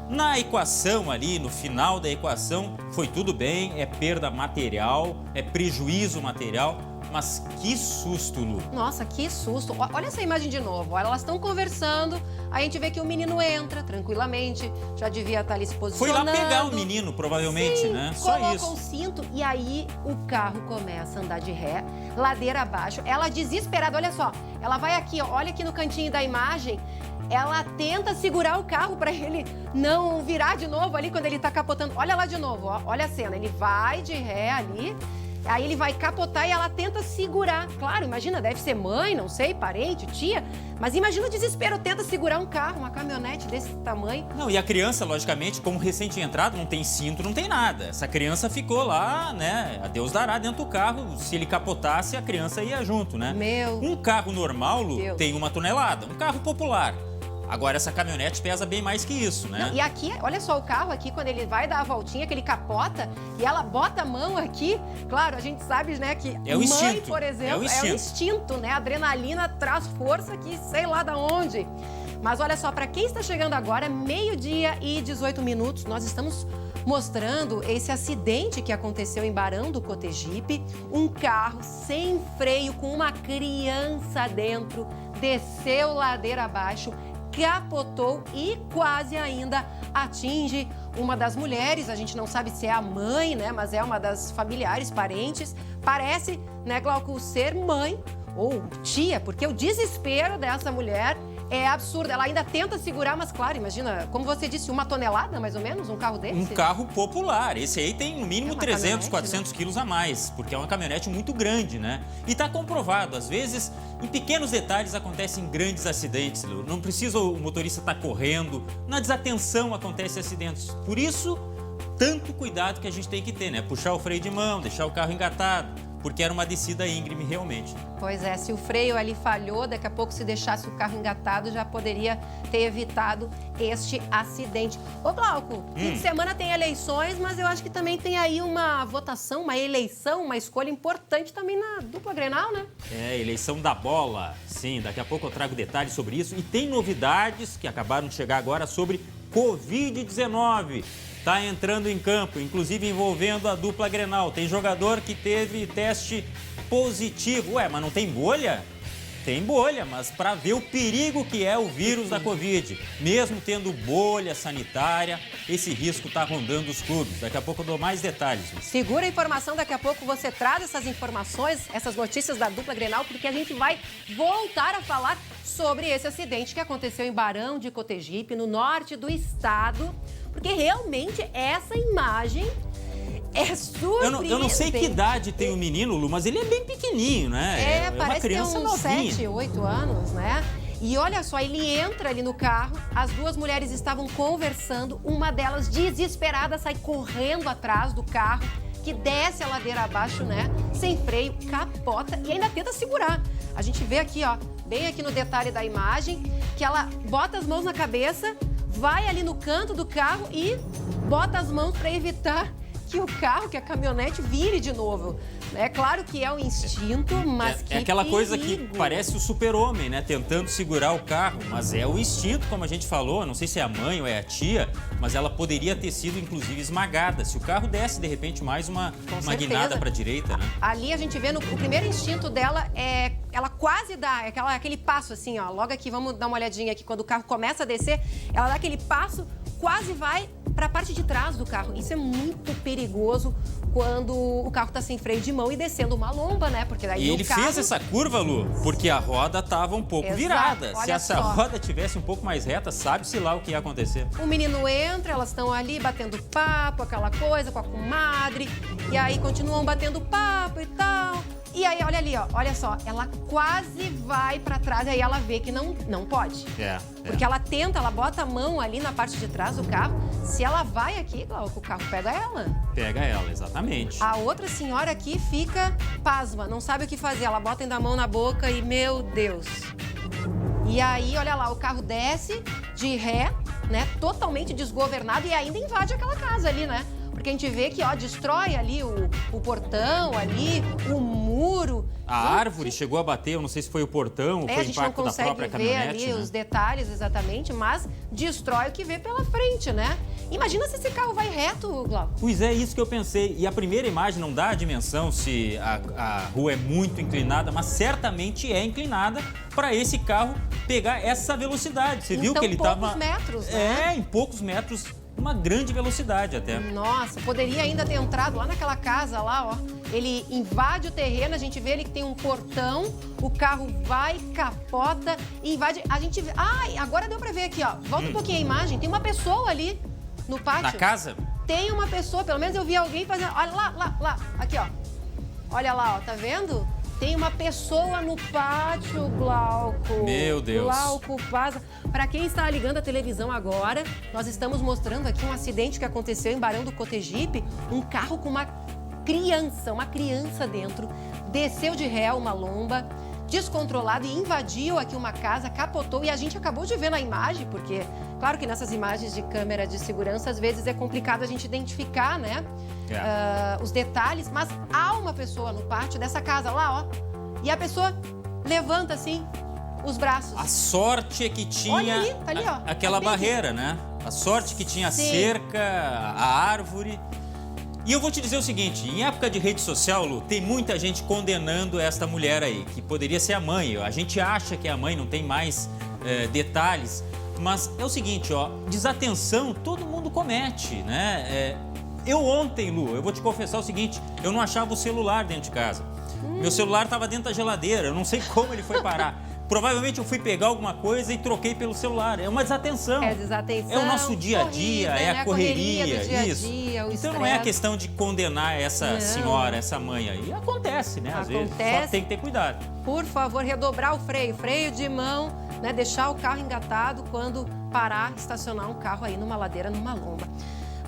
Na equação ali, no final da equação, foi tudo bem, é perda material, é prejuízo material, mas que susto, Lu. Nossa, que susto. Olha essa imagem de novo. Olha, elas estão conversando, a gente vê que o menino entra tranquilamente, já devia estar ali se Foi posicionando. lá pegar o menino, provavelmente, Sim, né? Só coloca isso. o cinto e aí o carro começa a andar de ré, ladeira abaixo. Ela desesperada, olha só, ela vai aqui, ó, olha aqui no cantinho da imagem, ela tenta segurar o carro para ele não virar de novo ali quando ele tá capotando. Olha lá de novo, ó, olha a cena, ele vai de ré ali, aí ele vai capotar e ela tenta segurar. Claro, imagina, deve ser mãe, não sei, parente, tia, mas imagina o desespero, tenta segurar um carro, uma caminhonete desse tamanho. Não, e a criança, logicamente, como recente entrado, não tem cinto, não tem nada. Essa criança ficou lá, né? A Deus dará dentro do carro. Se ele capotasse, a criança ia junto, né? Um carro normal, Lu, tem 1 tonelada. Um carro popular. Agora, essa caminhonete pesa bem mais que isso, né? Não, e aqui, olha só o carro aqui, quando ele vai dar a voltinha, que ele capota e ela bota a mão aqui. Claro, a gente sabe, né, que é o mãe, instinto. por exemplo, é o instinto, né? A adrenalina traz força que sei lá da onde. Mas olha só, para quem está chegando agora, 12h18, nós estamos mostrando esse acidente que aconteceu em Barão do Cotegipe. Um carro sem freio com uma criança dentro, desceu ladeira abaixo, capotou e quase ainda atinge uma das mulheres. A gente não sabe se é a mãe, né? Mas é uma das familiares, parentes. Parece, né, Glauco, ser mãe ou tia, porque o desespero dessa mulher é absurdo. Ela ainda tenta segurar, mas claro, imagina, como você disse, 1 tonelada, mais ou menos, um carro desse? Um carro popular. Esse aí tem no mínimo 300, 400 né? quilos a mais, porque é uma caminhonete muito grande, né? E tá comprovado, às vezes, em pequenos detalhes acontecem grandes acidentes, Lu. Não precisa o motorista estar correndo, na desatenção acontecem acidentes. Por isso, tanto cuidado que a gente tem que ter, né? Puxar o freio de mão, deixar o carro engatado, porque era uma descida íngreme realmente. Pois é, se o freio ali falhou, daqui a pouco se deixasse o carro engatado, já poderia ter evitado este acidente. Ô, Glauco, fim de semana tem eleições, mas eu acho que também tem aí uma votação, uma eleição, uma escolha importante também na dupla Grenal, né? É, eleição da bola. Sim, daqui a pouco eu trago detalhes sobre isso. E tem novidades que acabaram de chegar agora sobre Covid-19. Está entrando em campo, inclusive envolvendo a dupla Grenal. Tem jogador que teve teste positivo. Ué, mas não tem bolha? Tem bolha, mas para ver o perigo que é o vírus da Covid. Mesmo tendo bolha sanitária, esse risco está rondando os clubes. Daqui a pouco eu dou mais detalhes. Segura a informação, daqui a pouco você traz essas informações, essas notícias da dupla Grenal, porque a gente vai voltar a falar sobre esse acidente que aconteceu em Barão de Cotegipe, no norte do estado, porque realmente essa imagem é surpreendente. Eu não sei que idade tem o menino, Lu, mas ele é bem pequenininho, né? Parece uma criança ter uns novinha. 7, 8 anos, né? E olha só, ele entra ali no carro, as duas mulheres estavam conversando, uma delas desesperada sai correndo atrás do carro, que desce a ladeira abaixo, né? Sem freio, capota e ainda tenta segurar. A gente vê aqui, ó, bem aqui no detalhe da imagem, que ela bota as mãos na cabeça, vai ali no canto do carro e bota as mãos para evitar que o carro, que a caminhonete vire de novo. É claro que é um instinto, mas que é aquela coisa perigo. que parece o super-homem, né? Tentando segurar o carro, mas é o instinto, como a gente falou. Não sei se é a mãe ou é a tia, mas ela poderia ter sido, inclusive, esmagada. Se o carro desse, de repente, mais uma guinada para a direita, né? Ali a gente vê, o primeiro instinto dela é... Ela quase dá aquele passo assim, ó. Logo aqui, vamos dar uma olhadinha aqui. Quando o carro começa a descer, ela dá aquele passo, quase vai para a parte de trás do carro. Isso é muito perigoso quando o carro está sem freio de mão e descendo uma lomba, né? Porque daí e o ele carro... fez essa curva, Lu, porque a roda estava um pouco virada. Se essa roda tivesse um pouco mais reta, sabe-se lá o que ia acontecer. O menino entra, elas estão ali batendo papo, aquela coisa com a comadre, e aí continuam batendo papo e tal. E aí, olha ali, ó, olha só, ela quase vai pra trás, aí ela vê que não pode. Porque ela tenta, ela bota a mão ali na parte de trás do carro. Se ela vai aqui, Glauco, o carro pega ela. Pega ela, exatamente. A outra senhora aqui fica pasma, não sabe o que fazer. Ela bota ainda a mão na boca e, meu Deus. E aí, olha lá, o carro desce de ré, né, totalmente desgovernado e ainda invade aquela casa ali, né? Porque a gente vê que, ó, destrói ali o portão, ali, o muro. A árvore chegou a bater, eu não sei se foi o portão ou foi o impacto da própria caminhonete. A gente não consegue ver ali os detalhes exatamente, mas destrói o que vê pela frente, né? Imagina se esse carro vai reto, Glauco. Pois é, isso que eu pensei. E a primeira imagem não dá a dimensão se a rua é muito inclinada, mas certamente é inclinada para esse carro pegar essa velocidade. Você viu que ele estava... Em poucos metros, né? Em poucos metros. Uma grande velocidade até. Nossa, poderia ainda ter entrado lá naquela casa lá, ó. Ele invade o terreno, a gente vê ele que tem um portão, o carro vai, capota, invade. A gente vê... agora deu pra ver aqui, ó. Volta um pouquinho a imagem, tem uma pessoa ali no pátio. Na casa? Tem uma pessoa, pelo menos eu vi alguém fazendo... Olha lá, aqui, ó. Olha lá, ó, tá vendo? Tem uma pessoa no pátio, Glauco. Meu Deus. Glauco Paz. Para quem está ligando a televisão agora, nós estamos mostrando aqui um acidente que aconteceu em Barão do Cotegipe. Um carro com uma criança dentro, desceu de ré uma lomba, descontrolado e invadiu aqui uma casa, capotou. E a gente acabou de ver na imagem, porque, claro que nessas imagens de câmera de segurança, às vezes é complicado a gente identificar, né? Os detalhes, mas há uma pessoa no pátio dessa casa lá, ó, e a pessoa levanta assim os braços. A sorte é que tinha Olha ali, tá ali, ó, aquela barreira, né? A sorte que tinha a cerca, a árvore. E eu vou te dizer o seguinte, em época de rede social, Lu, tem muita gente condenando esta mulher aí, que poderia ser a mãe. A gente acha que é a mãe, não tem mais detalhes, mas é o seguinte, ó, desatenção todo mundo comete, né? Eu ontem, Lu, eu vou te confessar o seguinte, eu não achava o celular dentro de casa. Meu celular estava dentro da geladeira, eu não sei como ele foi parar. Provavelmente eu fui pegar alguma coisa e troquei pelo celular. É uma desatenção. É desatenção. É o nosso dia a dia, é a correria, do dia isso. A dia, o então não é a questão de condenar essa senhora, essa mãe aí. Acontece, né? Às vezes. Só tem que ter cuidado. Por favor, redobrar o freio de mão, né? Deixar o carro engatado quando parar, estacionar um carro aí numa ladeira, numa lomba.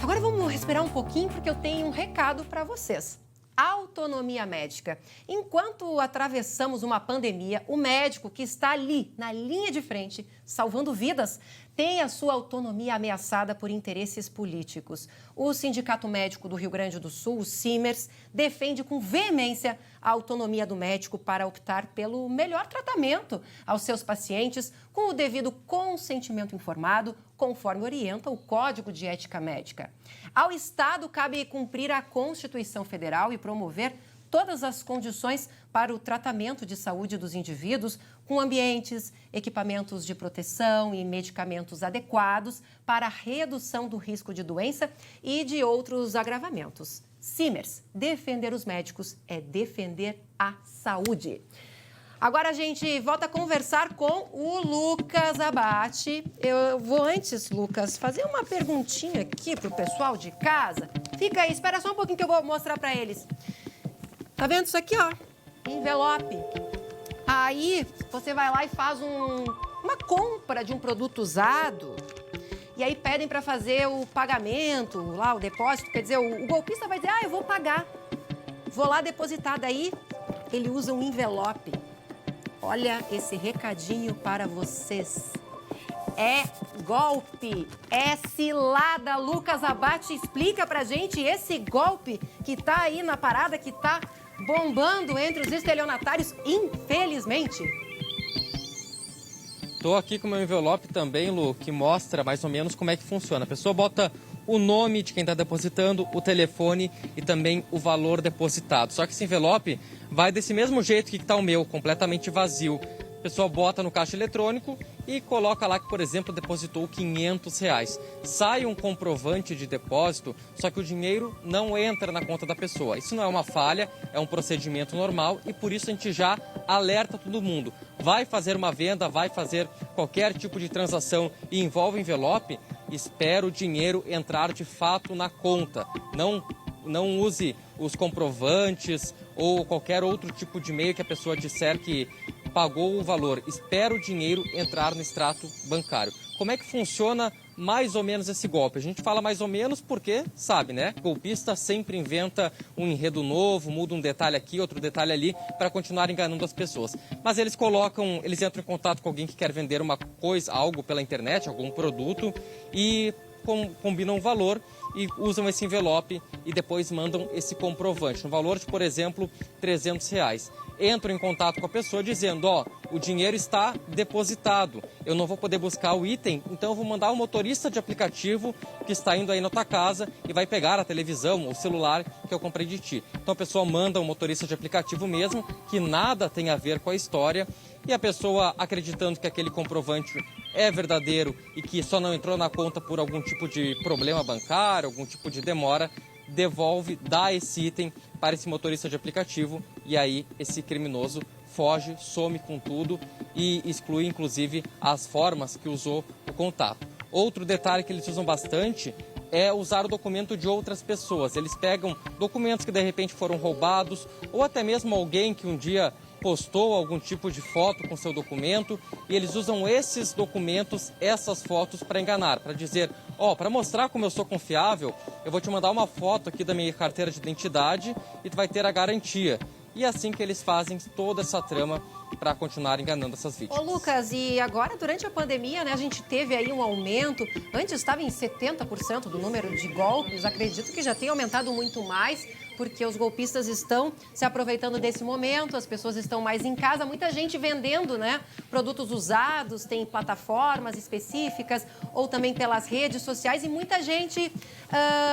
Agora vamos respirar um pouquinho porque eu tenho um recado para vocês. Autonomia médica. Enquanto atravessamos uma pandemia, o médico que está ali, na linha de frente, salvando vidas, tem a sua autonomia ameaçada por interesses políticos. O Sindicato Médico do Rio Grande do Sul, o Simers, defende com veemência a autonomia do médico para optar pelo melhor tratamento aos seus pacientes com o devido consentimento informado, conforme orienta o Código de Ética Médica. Ao Estado cabe cumprir a Constituição Federal e promover todas as condições para o tratamento de saúde dos indivíduos com ambientes, equipamentos de proteção e medicamentos adequados para a redução do risco de doença e de outros agravamentos. Simers, defender os médicos é defender a saúde. Agora a gente volta a conversar com o Lucas Abate. Eu vou antes, Lucas, fazer uma perguntinha aqui pro pessoal de casa. Fica aí, espera só um pouquinho que eu vou mostrar para eles. Tá vendo isso aqui, ó? Envelope. Aí você vai lá e faz uma uma compra de um produto usado e aí pedem para fazer o pagamento, lá o depósito, quer dizer, o golpista vai dizer, eu vou pagar, vou lá depositar, daí ele usa um envelope. Olha esse recadinho para vocês. É golpe, é cilada. Lucas Abate explica pra gente esse golpe que tá aí na parada, que tá bombando entre os estelionatários, infelizmente. Tô aqui com o meu envelope também, Lu, que mostra mais ou menos como é que funciona. A pessoa bota o nome de quem está depositando, o telefone e também o valor depositado. Só que esse envelope vai desse mesmo jeito que está o meu, completamente vazio. A pessoa bota no caixa eletrônico e coloca lá que, por exemplo, depositou R$500. Sai um comprovante de depósito, só que o dinheiro não entra na conta da pessoa. Isso não é uma falha, é um procedimento normal e por isso a gente já alerta todo mundo. Vai fazer uma venda, vai fazer qualquer tipo de transação e envolve envelope, espera o dinheiro entrar de fato na conta. Não use os comprovantes ou qualquer outro tipo de e-mail que a pessoa disser que pagou o valor. Espera o dinheiro entrar no extrato bancário. Como é que funciona mais ou menos esse golpe? A gente fala mais ou menos porque, sabe, né? O golpista sempre inventa um enredo novo, muda um detalhe aqui, outro detalhe ali, para continuar enganando as pessoas. Mas eles entram em contato com alguém que quer vender uma coisa, algo pela internet, algum produto, e combinam um valor e usam esse envelope e depois mandam esse comprovante, no valor de, por exemplo, R$300. Entram em contato com a pessoa dizendo, o dinheiro está depositado, eu não vou poder buscar o item, então eu vou mandar o motorista de aplicativo que está indo aí na tua casa e vai pegar a televisão, o celular que eu comprei de ti. Então a pessoa manda um motorista de aplicativo mesmo, que nada tem a ver com a história, e a pessoa acreditando que aquele comprovante é verdadeiro e que só não entrou na conta por algum tipo de problema bancário, algum tipo de demora, dá esse item para esse motorista de aplicativo e aí esse criminoso foge, some com tudo e exclui inclusive as formas que usou o contato. Outro detalhe que eles usam bastante é usar o documento de outras pessoas. Eles pegam documentos que de repente foram roubados ou até mesmo alguém que um dia postou algum tipo de foto com seu documento e eles usam esses documentos, essas fotos para enganar, para dizer, para mostrar como eu sou confiável, eu vou te mandar uma foto aqui da minha carteira de identidade e tu vai ter a garantia. E é assim que eles fazem toda essa trama para continuar enganando essas vítimas. Lucas, e agora durante a pandemia, né, a gente teve aí um aumento, antes estava em 70% do número de golpes, acredito que já tenha aumentado muito mais, porque os golpistas estão se aproveitando desse momento, as pessoas estão mais em casa, muita gente vendendo, né, produtos usados, tem plataformas específicas ou também pelas redes sociais e muita gente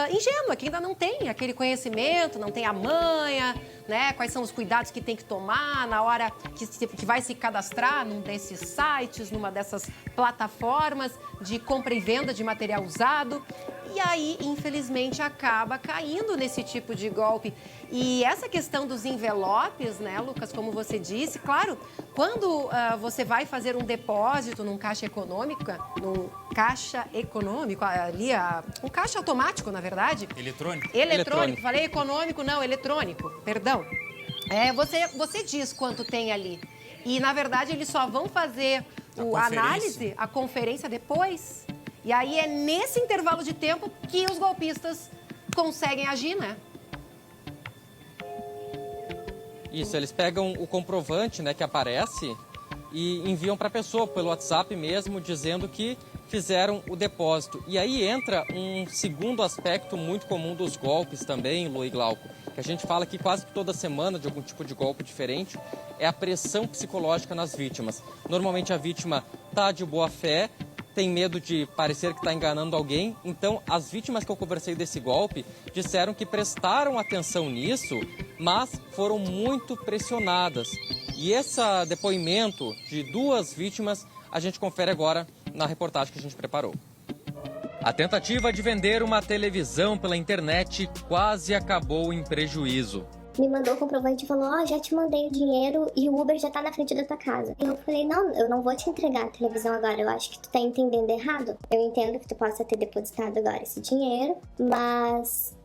ingênua, que ainda não tem aquele conhecimento, não tem a manha, né, quais são os cuidados que tem que tomar na hora que vai se cadastrar num desses sites, numa dessas plataformas de compra e venda de material usado. E aí, infelizmente, acaba caindo nesse tipo de golpe. E essa questão dos envelopes, né, Lucas, como você disse, claro, quando você vai fazer um depósito num caixa econômico, ali, um caixa automático, na verdade. Eletrônico. Falei econômico, não, eletrônico, perdão. Você diz quanto tem ali. E, na verdade, eles só vão fazer a análise, a conferência depois. E aí é nesse intervalo de tempo que os golpistas conseguem agir, né? Isso, eles pegam o comprovante, né, que aparece e enviam para a pessoa pelo WhatsApp mesmo, dizendo que fizeram o depósito. E aí entra um segundo aspecto muito comum dos golpes também, Lu e Glauco, que a gente fala que quase que toda semana de algum tipo de golpe diferente, é a pressão psicológica nas vítimas. Normalmente a vítima está de boa fé, tem medo de parecer que está enganando alguém. Então, as vítimas que eu conversei desse golpe disseram que prestaram atenção nisso, mas foram muito pressionadas. E esse depoimento de duas vítimas a gente confere agora na reportagem que a gente preparou. A tentativa de vender uma televisão pela internet quase acabou em prejuízo. Me mandou o comprovante e falou, já te mandei o dinheiro e o Uber já tá na frente da tua casa. Eu falei, não, eu não vou te entregar a televisão agora, eu acho que tu tá entendendo errado. Eu entendo que tu possa ter depositado agora esse dinheiro, mas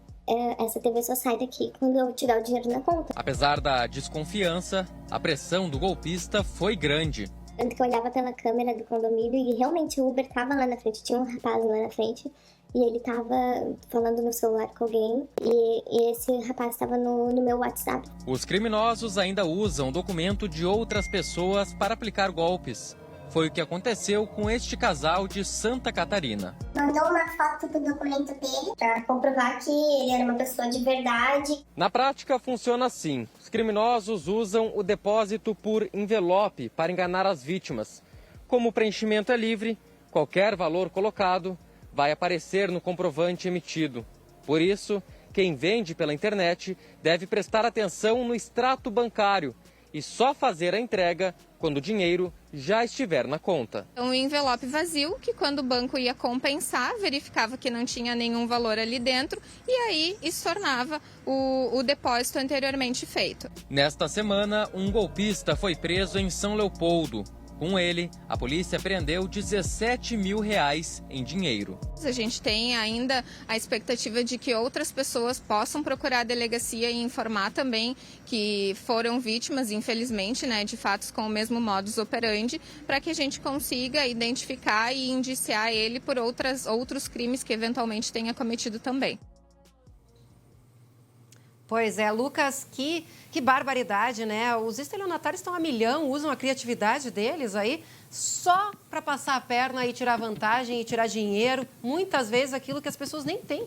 essa TV só sai daqui quando eu tiver o dinheiro na conta. Apesar da desconfiança, a pressão do golpista foi grande. Tanto que eu olhava pela câmera do condomínio e realmente o Uber tava lá na frente, tinha um rapaz lá na frente. E ele tava falando no celular com alguém e esse rapaz estava no meu WhatsApp. Os criminosos ainda usam o documento de outras pessoas para aplicar golpes. Foi o que aconteceu com este casal de Santa Catarina. Mandou uma foto do documento dele para comprovar que ele era uma pessoa de verdade. Na prática, funciona assim. Os criminosos usam o depósito por envelope para enganar as vítimas. Como o preenchimento é livre, qualquer valor colocado vai aparecer no comprovante emitido. Por isso, quem vende pela internet deve prestar atenção no extrato bancário e só fazer a entrega quando o dinheiro já estiver na conta. Um envelope vazio que quando o banco ia compensar, verificava que não tinha nenhum valor ali dentro e aí estornava o depósito anteriormente feito. Nesta semana, um golpista foi preso em São Leopoldo. Com ele, a polícia apreendeu R$17 mil em dinheiro. A gente tem ainda a expectativa de que outras pessoas possam procurar a delegacia e informar também que foram vítimas, infelizmente, de fatos com o mesmo modus operandi, para que a gente consiga identificar e indiciar ele por outros crimes que eventualmente tenha cometido também. Pois é, Lucas, que barbaridade, né? Os estelionatários estão a milhão, usam a criatividade deles aí só para passar a perna e tirar vantagem e tirar dinheiro, muitas vezes aquilo que as pessoas nem têm.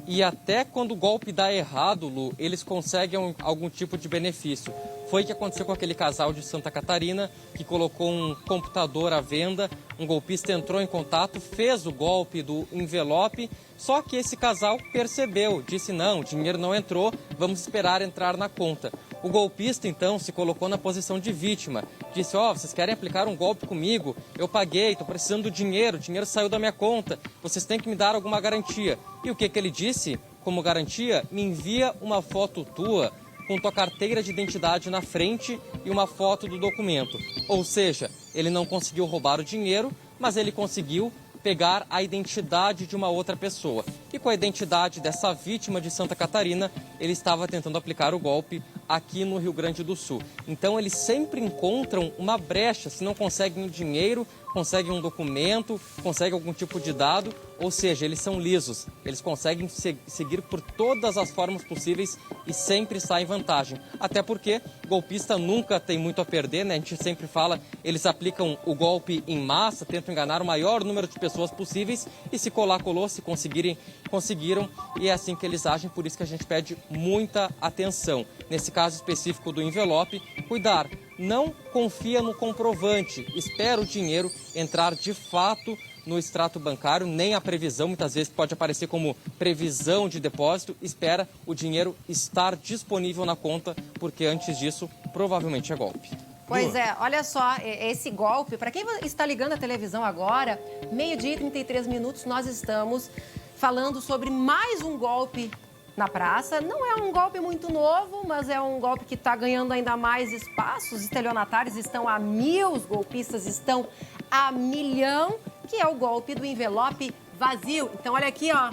E até quando o golpe dá errado, Lu, eles conseguem algum tipo de benefício. Foi o que aconteceu com aquele casal de Santa Catarina que colocou um computador à venda, um golpista entrou em contato, fez o golpe do envelope, só que esse casal percebeu, disse não, o dinheiro não entrou, vamos esperar entrar na conta. O golpista então se colocou na posição de vítima, disse, vocês querem aplicar um golpe comigo? Eu paguei, estou precisando do dinheiro, o dinheiro saiu da minha conta, vocês têm que me dar alguma garantia. E o que ele disse como garantia? Me envia uma foto tua com tua carteira de identidade na frente e uma foto do documento. Ou seja, ele não conseguiu roubar o dinheiro, mas ele conseguiu pegar a identidade de uma outra pessoa. E com a identidade dessa vítima de Santa Catarina, ele estava tentando aplicar o golpe aqui no Rio Grande do Sul. Então eles sempre encontram uma brecha, se não conseguem o dinheiro, conseguem um documento, conseguem algum tipo de dado, ou seja, eles são lisos, eles conseguem seguir por todas as formas possíveis e sempre saem em vantagem. Até porque o golpista nunca tem muito a perder, né? A gente sempre fala, eles aplicam o golpe em massa, tentam enganar o maior número de pessoas possíveis e se colar, colou, se conseguirem, conseguiram, e é assim que eles agem, por isso que a gente pede muita atenção. Nesse caso específico do envelope, cuidar. Não confia no comprovante, espera o dinheiro entrar de fato no extrato bancário, nem a previsão, muitas vezes pode aparecer como previsão de depósito, espera o dinheiro estar disponível na conta, porque antes disso provavelmente é golpe. Pois é, olha só, esse golpe, para quem está ligando a televisão agora, 12h e 33 minutos, nós estamos falando sobre mais um golpe na praça. Não é um golpe muito novo, mas é um golpe que está ganhando ainda mais espaço. Os estelionatários estão a 1000, os golpistas estão a 1.000.000, que é o golpe do envelope vazio. Então, olha aqui, ó.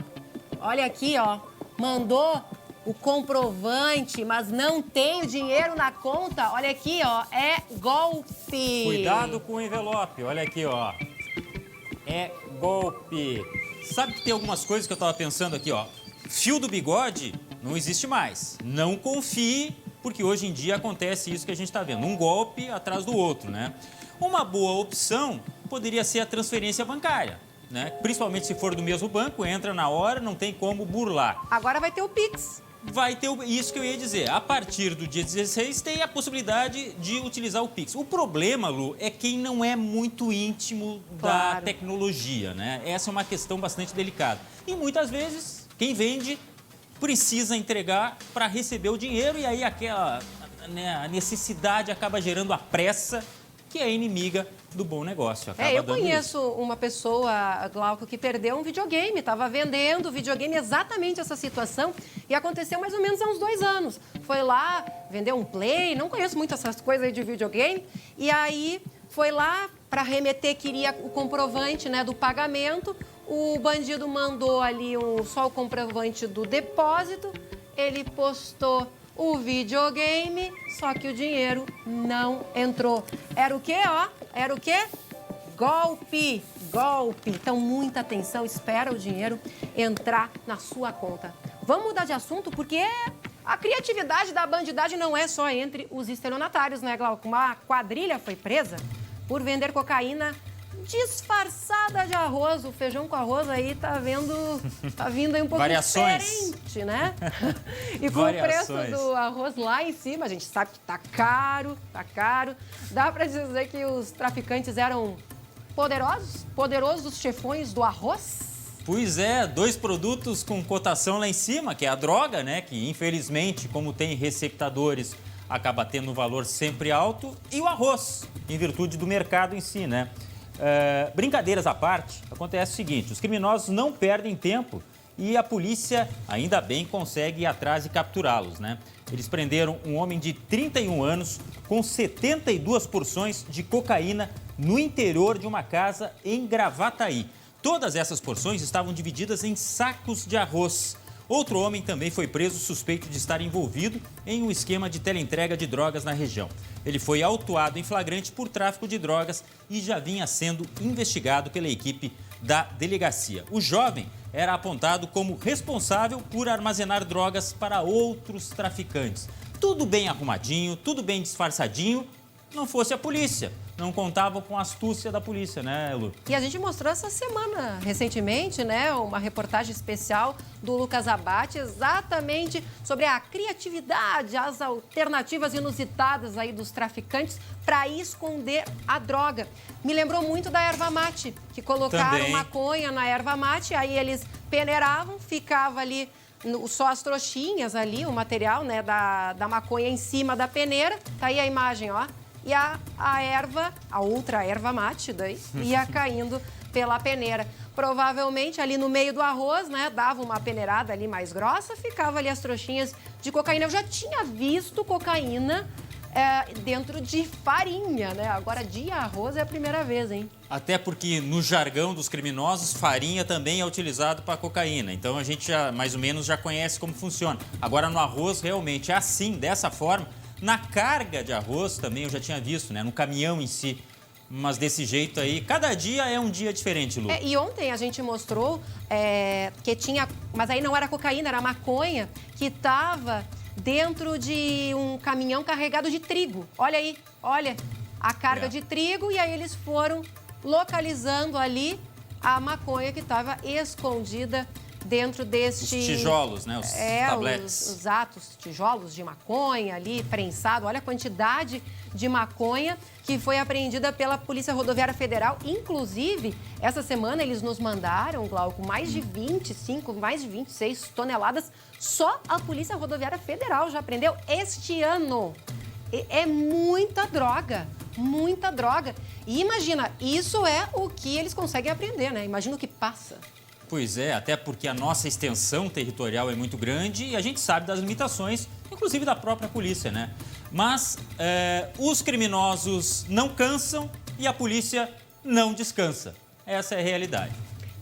Olha aqui, ó. Mandou o comprovante, mas não tem o dinheiro na conta. Olha aqui, ó. É golpe. Cuidado com o envelope. Olha aqui, ó. É golpe. Sabe que tem algumas coisas que eu estava pensando aqui, ó. Fio do bigode não existe mais. Não confie, porque hoje em dia acontece isso que a gente está vendo. Um golpe atrás do outro, né? Uma boa opção poderia ser a transferência bancária, né? Principalmente se for do mesmo banco, entra na hora, não tem como burlar. Agora vai ter o Pix. Vai ter isso que eu ia dizer. A partir do dia 16 tem a possibilidade de utilizar o Pix. O problema, Lu, é quem não é muito íntimo da tecnologia, né? Essa é uma questão bastante delicada. E muitas vezes quem vende precisa entregar para receber o dinheiro e aí aquela a necessidade acaba gerando a pressa, que é inimiga do bom negócio. Eu conheço uma pessoa, Glauco, que perdeu um videogame, estava vendendo videogame, exatamente essa situação, e aconteceu mais ou menos há uns 2 anos. Foi lá, vendeu um Play, não conheço muito essas coisas aí de videogame, e aí foi lá para remeter, queria o comprovante, né, do pagamento. O bandido mandou ali só o comprovante do depósito, ele postou o videogame, só que o dinheiro não entrou. Era o quê, ó? Era o quê? Golpe, golpe. Então, muita atenção, espera o dinheiro entrar na sua conta. Vamos mudar de assunto, porque a criatividade da bandidagem não é só entre os estelionatários, né, Glauco? Uma quadrilha foi presa por vender cocaína disfarçada de arroz. O feijão com arroz aí tá vindo aí um pouco diferente, né? E com o preço do arroz lá em cima, a gente sabe que tá caro. Dá pra dizer que os traficantes eram poderosos chefões do arroz? Pois é, 2 produtos com cotação lá em cima, que é a droga, né? Que infelizmente, como tem receptadores, acaba tendo um valor sempre alto, e o arroz, em virtude do mercado em si, né? Brincadeiras à parte, acontece o seguinte: os criminosos não perdem tempo e a polícia, ainda bem, consegue ir atrás e capturá-los, né? Eles prenderam um homem de 31 anos com 72 porções de cocaína no interior de uma casa em Gravataí. Todas essas porções estavam divididas em sacos de arroz. Outro homem também foi preso suspeito de estar envolvido em um esquema de teleentrega de drogas na região. Ele foi autuado em flagrante por tráfico de drogas e já vinha sendo investigado pela equipe da delegacia. O jovem era apontado como responsável por armazenar drogas para outros traficantes. Tudo bem arrumadinho, tudo bem disfarçadinho, não fosse a polícia. Não contava com a astúcia da polícia, né, Lu? E a gente mostrou essa semana, recentemente, né, uma reportagem especial do Lucas Abate, exatamente sobre a criatividade, as alternativas inusitadas aí dos traficantes para esconder a droga. Me lembrou muito da erva mate, que colocaram também maconha na erva mate, aí eles peneiravam, ficava ali só as trouxinhas ali, o material, né, da maconha em cima da peneira. Tá aí a imagem, ó. E a erva, a outra erva mate daí, ia caindo pela peneira. Provavelmente ali no meio do arroz, né, dava uma peneirada ali mais grossa, ficava ali as trouxinhas de cocaína. Eu já tinha visto cocaína dentro de farinha, né? Agora de arroz é a primeira vez, hein? Até porque no jargão dos criminosos, farinha também é utilizado para cocaína. Então a gente já, mais ou menos, já conhece como funciona. Agora no arroz realmente é assim, dessa forma. Na carga de arroz também eu já tinha visto, né? No caminhão em si. Mas desse jeito aí, cada dia é um dia diferente, Lu. E ontem a gente mostrou que tinha... Mas aí não era cocaína, era maconha, que estava dentro de um caminhão carregado de trigo. Olha aí, olha a carga de trigo. E aí eles foram localizando ali a maconha que estava escondida dentro destes... Os tijolos, né? Os tabletes. Os tijolos de maconha ali, prensado. Olha a quantidade de maconha que foi apreendida pela Polícia Rodoviária Federal. Inclusive, essa semana eles nos mandaram, Glauco, mais de 26 toneladas. Só a Polícia Rodoviária Federal já apreendeu este ano. É muita droga, muita droga. E imagina, isso é o que eles conseguem apreender, né? Imagina o que passa. Pois é, até porque a nossa extensão territorial é muito grande e a gente sabe das limitações, inclusive da própria polícia, né? Mas os criminosos não cansam e a polícia não descansa. Essa é a realidade.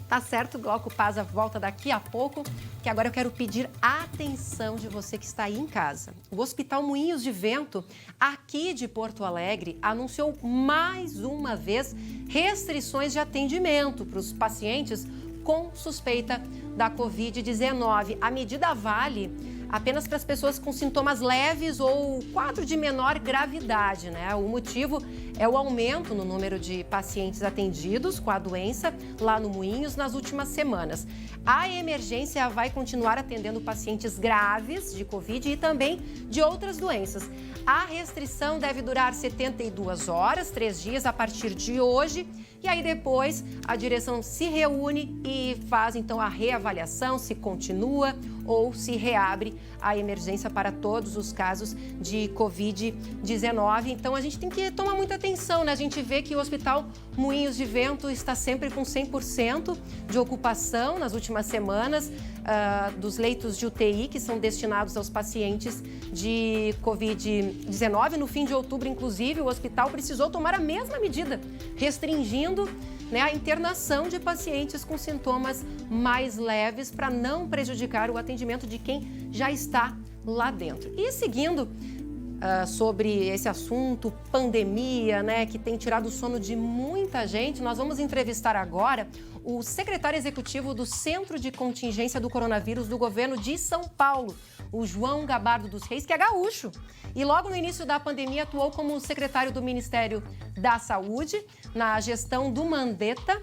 Tá certo, Glauco Pazza volta daqui a pouco, que agora eu quero pedir a atenção de você que está aí em casa. O Hospital Moinhos de Vento, aqui de Porto Alegre, anunciou mais uma vez restrições de atendimento para os pacientes com suspeita da Covid-19. A medida vale apenas para as pessoas com sintomas leves ou quadro de menor gravidade, né? O motivo é o aumento no número de pacientes atendidos com a doença lá no Moinhos nas últimas semanas. A emergência vai continuar atendendo pacientes graves de Covid e também de outras doenças. A restrição deve durar 72 horas, 3 dias a partir de hoje. E aí depois a direção se reúne e faz então a reavaliação, se continua ou se reabre a emergência para todos os casos de Covid-19. Então a gente tem que tomar muita atenção, né? A gente vê que o Hospital Moinhos de Vento está sempre com 100% de ocupação nas últimas semanas dos leitos de UTI que são destinados aos pacientes de Covid-19. No fim de outubro, inclusive, o hospital precisou tomar a mesma medida, restringindo, né, a internação de pacientes com sintomas mais leves para não prejudicar o atendimento de quem já está lá dentro. E seguindo sobre esse assunto, pandemia, né, que tem tirado o sono de muita gente, nós vamos entrevistar agora o secretário executivo do Centro de Contingência do Coronavírus do governo de São Paulo, o João Gabardo dos Reis, que é gaúcho. E logo no início da pandemia atuou como secretário do Ministério da Saúde, na gestão do Mandetta.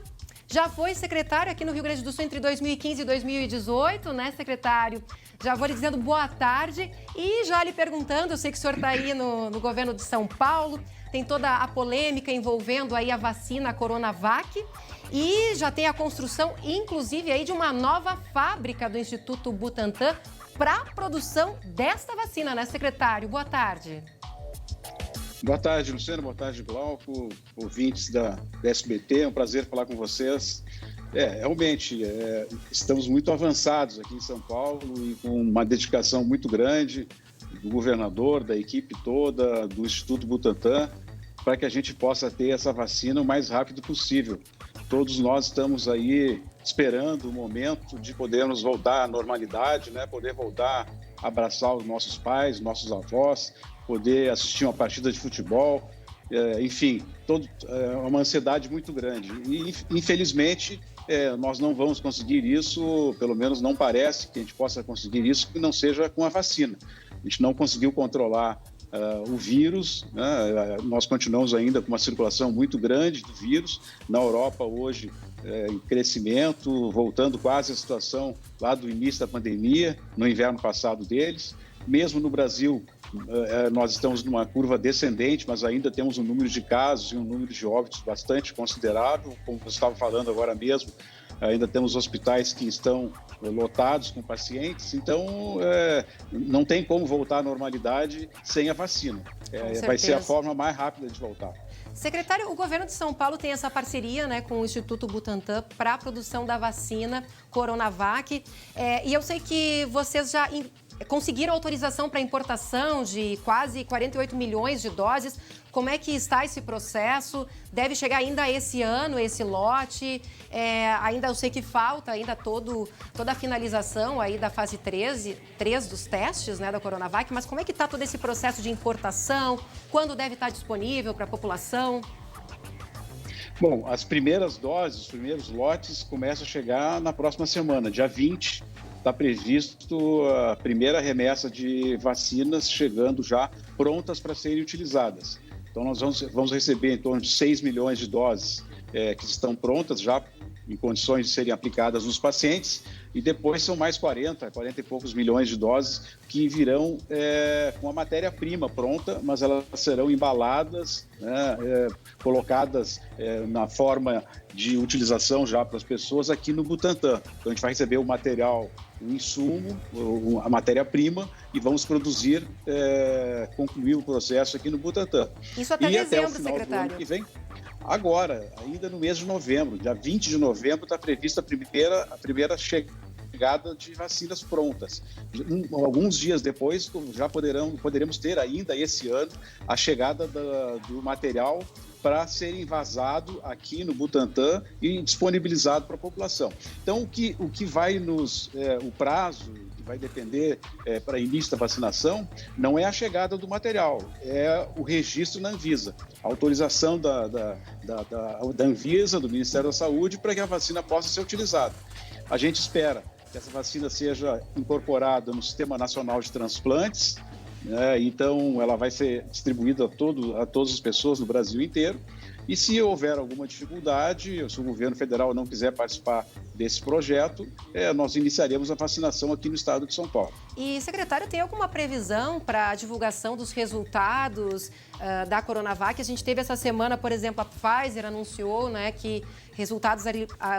Já foi secretário aqui no Rio Grande do Sul entre 2015 e 2018, né, secretário? Já vou lhe dizendo boa tarde e já lhe perguntando, eu sei que o senhor está aí no governo de São Paulo, tem toda a polêmica envolvendo aí a vacina Coronavac e já tem a construção, inclusive, aí de uma nova fábrica do Instituto Butantan para a produção desta vacina, né, secretário? Boa tarde. Boa tarde, Luciano. Boa tarde, Glauco, ouvintes da SBT. É um prazer falar com vocês. Realmente, estamos muito avançados aqui em São Paulo e com uma dedicação muito grande do governador, da equipe toda, do Instituto Butantan, para que a gente possa ter essa vacina o mais rápido possível. Todos nós estamos aí esperando o momento de podermos voltar à normalidade, né? Poder voltar a abraçar os nossos pais, nossos avós, poder assistir uma partida de futebol, enfim, uma ansiedade muito grande. E, infelizmente, nós não vamos conseguir isso, pelo menos não parece que a gente possa conseguir isso, que não seja com a vacina. A gente não conseguiu controlar o vírus, né? Nós continuamos ainda com uma circulação muito grande do vírus. Na Europa, hoje, em crescimento, voltando quase à situação lá do início da pandemia, no inverno passado deles. Mesmo no Brasil, nós estamos numa curva descendente, mas ainda temos um número de casos e um número de óbitos bastante considerável. Como você estava falando agora mesmo, ainda temos hospitais que estão lotados com pacientes, então não tem como voltar à normalidade sem a vacina. Vai ser a forma mais rápida de voltar. Secretário, o governo de São Paulo tem essa parceria, né, com o Instituto Butantan para a produção da vacina Coronavac. E eu sei que vocês já conseguiram autorização para importação de quase 48 milhões de doses. Como é que está esse processo? Deve chegar ainda esse ano, esse lote? Ainda eu sei que falta ainda toda a finalização aí da fase 3 dos testes, né, da Coronavac, mas como é que está todo esse processo de importação? Quando deve estar disponível para a população? Bom, as primeiras doses, os primeiros lotes começam a chegar na próxima semana, dia 20. Está previsto a primeira remessa de vacinas chegando já prontas para serem utilizadas. Então, nós vamos receber em torno de 6 milhões de doses que estão prontas já em condições de serem aplicadas nos pacientes, e depois são mais 40 e poucos milhões de doses que virão com a matéria-prima pronta, mas elas serão embaladas, né, colocadas na forma de utilização já para as pessoas aqui no Butantan. Então a gente vai receber o material, o insumo, a matéria-prima, e vamos produzir, concluir o processo aqui no Butantan. Isso até dezembro, secretário. Do ano que vem, agora, ainda no mês de novembro, dia 20 de novembro, está prevista a primeira chegada de vacinas prontas. Alguns dias depois, já poderemos ter ainda esse ano a chegada do material para ser envasado aqui no Butantan e disponibilizado para a população. Então, o que vai o prazo que vai depender para início da vacinação não é a chegada do material, é o registro na Anvisa, a autorização da Anvisa, do Ministério da Saúde, para que a vacina possa ser utilizada. A gente espera que essa vacina seja incorporada no Sistema Nacional de Transplantes, então ela vai ser distribuída a todas as pessoas no Brasil inteiro. E se houver alguma dificuldade, se o governo federal não quiser participar desse projeto, nós iniciaremos a vacinação aqui no estado de São Paulo. E, secretário, tem alguma previsão para a divulgação dos resultados da Coronavac? A gente teve essa semana, por exemplo, a Pfizer anunciou, né, que resultados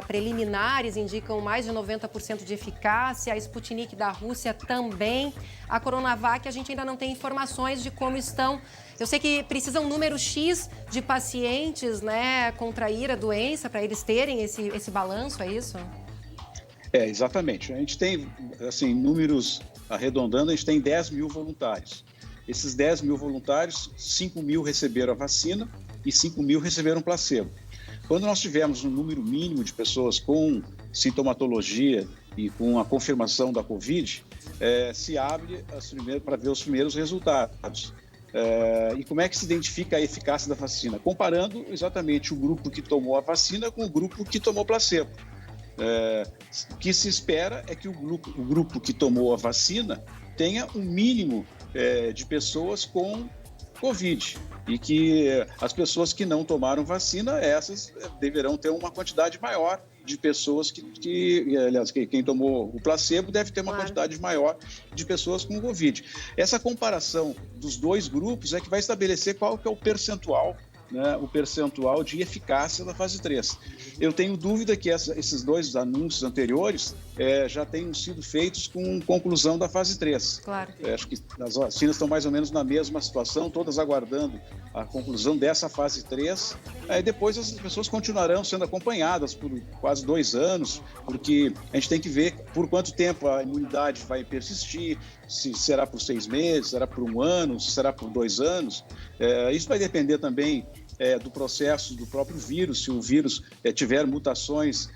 preliminares indicam mais de 90% de eficácia, a Sputnik da Rússia também. A Coronavac, a gente ainda não tem informações de como estão. Eu sei que precisa um número X de pacientes, né, contrair a doença para eles terem esse balanço, é isso? Exatamente. A gente tem, assim, números arredondando, a gente tem 10 mil voluntários. Esses 10 mil voluntários, 5 mil receberam a vacina e 5 mil receberam placebo. Quando nós tivermos um número mínimo de pessoas com sintomatologia e com a confirmação da Covid, se abre para ver os primeiros resultados. E como é que se identifica a eficácia da vacina? Comparando exatamente o grupo que tomou a vacina com o grupo que tomou placebo. O que se espera é que o grupo que tomou a vacina tenha um mínimo de pessoas com Covid e que as pessoas que não tomaram vacina, essas deverão ter uma quantidade maior de pessoas aliás, quem tomou o placebo deve ter uma quantidade maior de pessoas com Covid. Essa comparação dos dois grupos é que vai estabelecer qual que é o percentual, né, o percentual de eficácia da fase 3. Eu tenho dúvida que esses dois anúncios anteriores já tenham sido feitos com conclusão da fase 3. Claro. Acho que as vacinas estão mais ou menos na mesma situação, todas aguardando a conclusão dessa fase 3. Depois as pessoas continuarão sendo acompanhadas por quase 2 anos, porque a gente tem que ver por quanto tempo a imunidade vai persistir, se será por 6 meses, será por 1 ano, se será por 2 anos. Isso vai depender também do processo do próprio vírus, se o vírus tiver mutações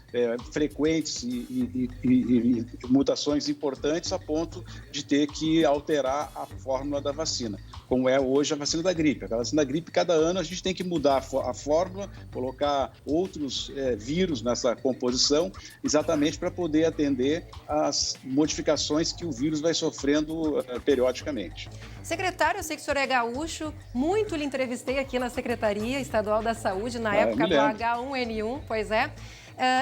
frequentes e mutações importantes a ponto de ter que alterar a fórmula da vacina, como é hoje a vacina da gripe. A vacina da gripe, cada ano a gente tem que mudar a fórmula, colocar outros vírus nessa composição, exatamente para poder atender às modificações que o vírus vai sofrendo periodicamente. Secretário, eu sei que o senhor é gaúcho, muito lhe entrevistei aqui na Secretaria Estadual da Saúde, na época do H1N1, pois é.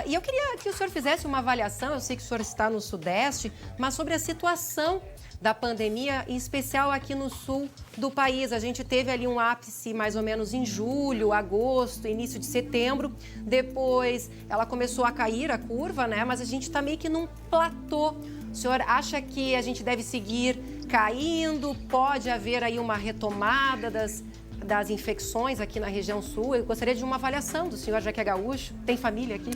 E eu queria que o senhor fizesse uma avaliação, eu sei que o senhor está no Sudeste, mas sobre a situação da pandemia, em especial aqui no sul do país. A gente teve ali um ápice mais ou menos em julho, agosto, início de setembro. Depois ela começou a cair, a curva, né? Mas a gente está meio que num platô. O senhor acha que a gente deve seguir caindo? Pode haver aí uma retomada das infecções aqui na região sul? Eu gostaria de uma avaliação do senhor, já que é gaúcho. Tem família aqui?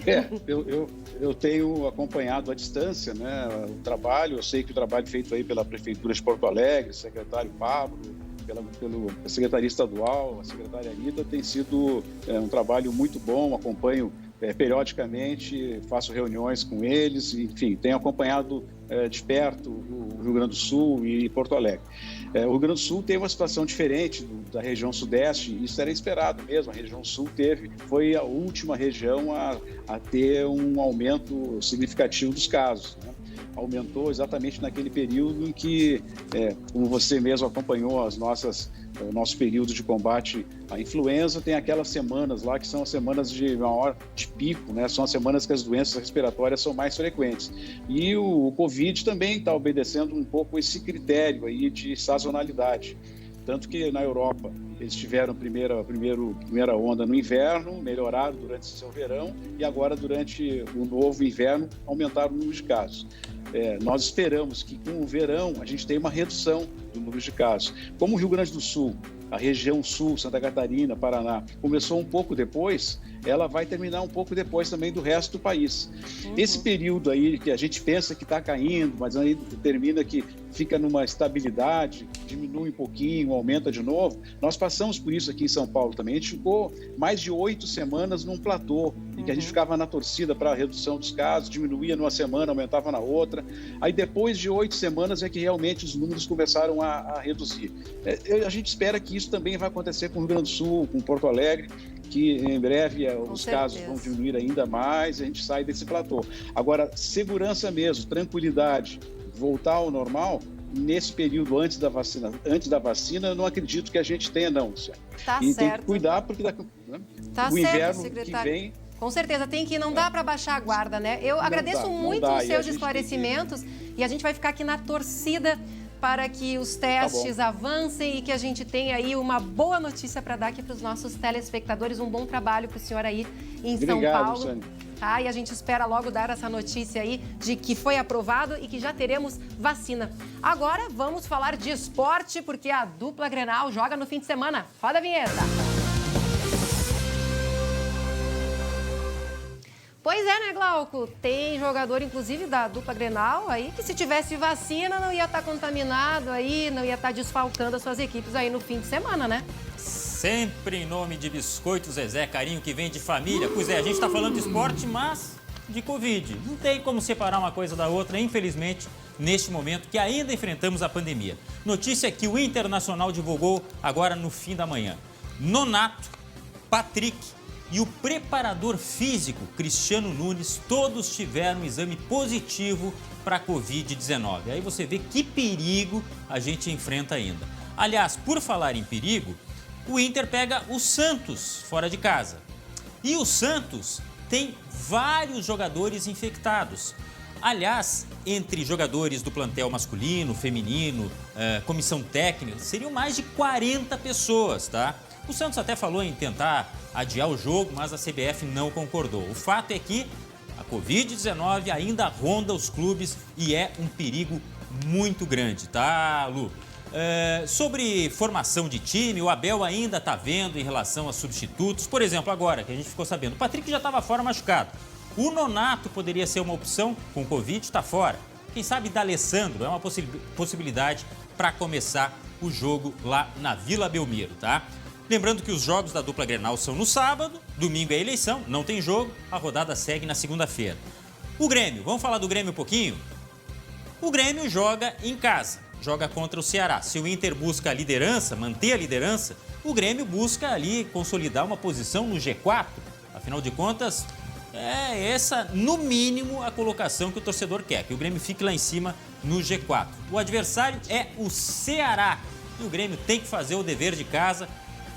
Eu tenho acompanhado à distância, né, o trabalho. Eu sei que o trabalho feito aí pela Prefeitura de Porto Alegre, secretário Pablo, pela Secretaria Estadual, a secretária Anitta, tem sido um trabalho muito bom. Acompanho periodicamente, faço reuniões com eles, enfim, tenho acompanhado de perto o Rio Grande do Sul e Porto Alegre. O Rio Grande do Sul tem uma situação diferente da região Sudeste, isso era esperado mesmo. A região Sul foi a última região a ter um aumento significativo dos casos, né? Aumentou exatamente naquele período em que, como você mesmo acompanhou o nosso período de combate à influenza, tem aquelas semanas lá que são as semanas de maior de pico, né? São as semanas que as doenças respiratórias são mais frequentes. E o Covid também está obedecendo um pouco esse critério aí de sazonalidade. Tanto que na Europa eles tiveram primeira onda no inverno, melhoraram durante o seu verão e agora durante o novo inverno aumentaram o número de casos. Nós esperamos que com o verão a gente tenha uma redução do número de casos. Como o Rio Grande do Sul, a região sul, Santa Catarina, Paraná, começou um pouco depois, ela vai terminar um pouco depois também do resto do país. Esse período aí que a gente pensa que está caindo, mas aí termina que fica numa estabilidade, diminui um pouquinho, aumenta de novo. Nós passamos por isso aqui em São Paulo também. A gente ficou mais de 8 semanas num platô, em que a gente ficava na torcida para a redução dos casos, diminuía numa semana, aumentava na outra. Aí depois de 8 semanas é que realmente os números começaram a reduzir. A gente espera que isso também vai acontecer com o Rio Grande do Sul, com Porto Alegre, que em breve os casos vão diminuir ainda mais e a gente sai desse platô. Agora, segurança mesmo, tranquilidade, voltar ao normal, nesse período antes da vacina, eu não acredito que a gente tenha, não, Luciano. Tá e certo. Tem que cuidar, porque o inverno secretário. que vem... Com certeza, não dá para baixar a guarda, né? Eu agradeço muito os seus esclarecimentos e a gente vai ficar aqui na torcida para que os testes avancem e que a gente tenha aí uma boa notícia para dar aqui para os nossos telespectadores. Um bom trabalho para o senhor aí em São Paulo. Luciane. Tá? E a gente espera logo dar essa notícia aí de que foi aprovado e que já teremos vacina. Agora vamos falar de esporte, porque a dupla Grenal joga no fim de semana. Roda a vinheta! Pois é, né, Glauco? Tem jogador, inclusive, da dupla Grenal aí, que se tivesse vacina não ia estar contaminado aí, não ia estar desfalcando as suas equipes aí no fim de semana, né? Sempre em nome de Biscoito Zezé, carinho que vem de família. Pois é, a gente está falando de esporte, mas de Covid. Não tem como separar uma coisa da outra, infelizmente. neste momento que ainda enfrentamos a pandemia. Notícia que o Internacional divulgou agora no fim da manhã. Nonato, Patrick e o preparador físico, Cristiano Nunes, todos tiveram um exame positivo para a Covid-19. Aí você vê que perigo a gente enfrenta ainda. Aliás, por falar em perigo, o Inter pega o Santos fora de casa. E o Santos tem vários jogadores infectados. Aliás, entre jogadores do plantel masculino, feminino, comissão técnica, seriam mais de 40 pessoas, tá? O Santos até falou em tentar adiar o jogo, mas a CBF não concordou. O fato é que a Covid-19 ainda ronda os clubes e é um perigo muito grande, tá, Lu? Sobre formação de time, o Abel ainda está vendo em relação a substitutos. Por exemplo, agora que a gente ficou sabendo, o Patrick já estava fora machucado. O Nonato poderia ser uma opção, com Covid está fora. Quem sabe D'Alessandro é uma possibilidade para começar o jogo lá na Vila Belmiro, tá? Lembrando que os jogos da dupla Grenal são no sábado, domingo é eleição, não tem jogo, a rodada segue na segunda-feira. O Grêmio, vamos falar do Grêmio um pouquinho? O Grêmio joga em casa, joga contra o Ceará. Se o Inter busca a liderança, manter a liderança, o Grêmio busca ali consolidar uma posição no G4. Afinal de contas, é essa, no mínimo, a colocação que o torcedor quer, que o Grêmio fique lá em cima no G4. O adversário é o Ceará e o Grêmio tem que fazer o dever de casa,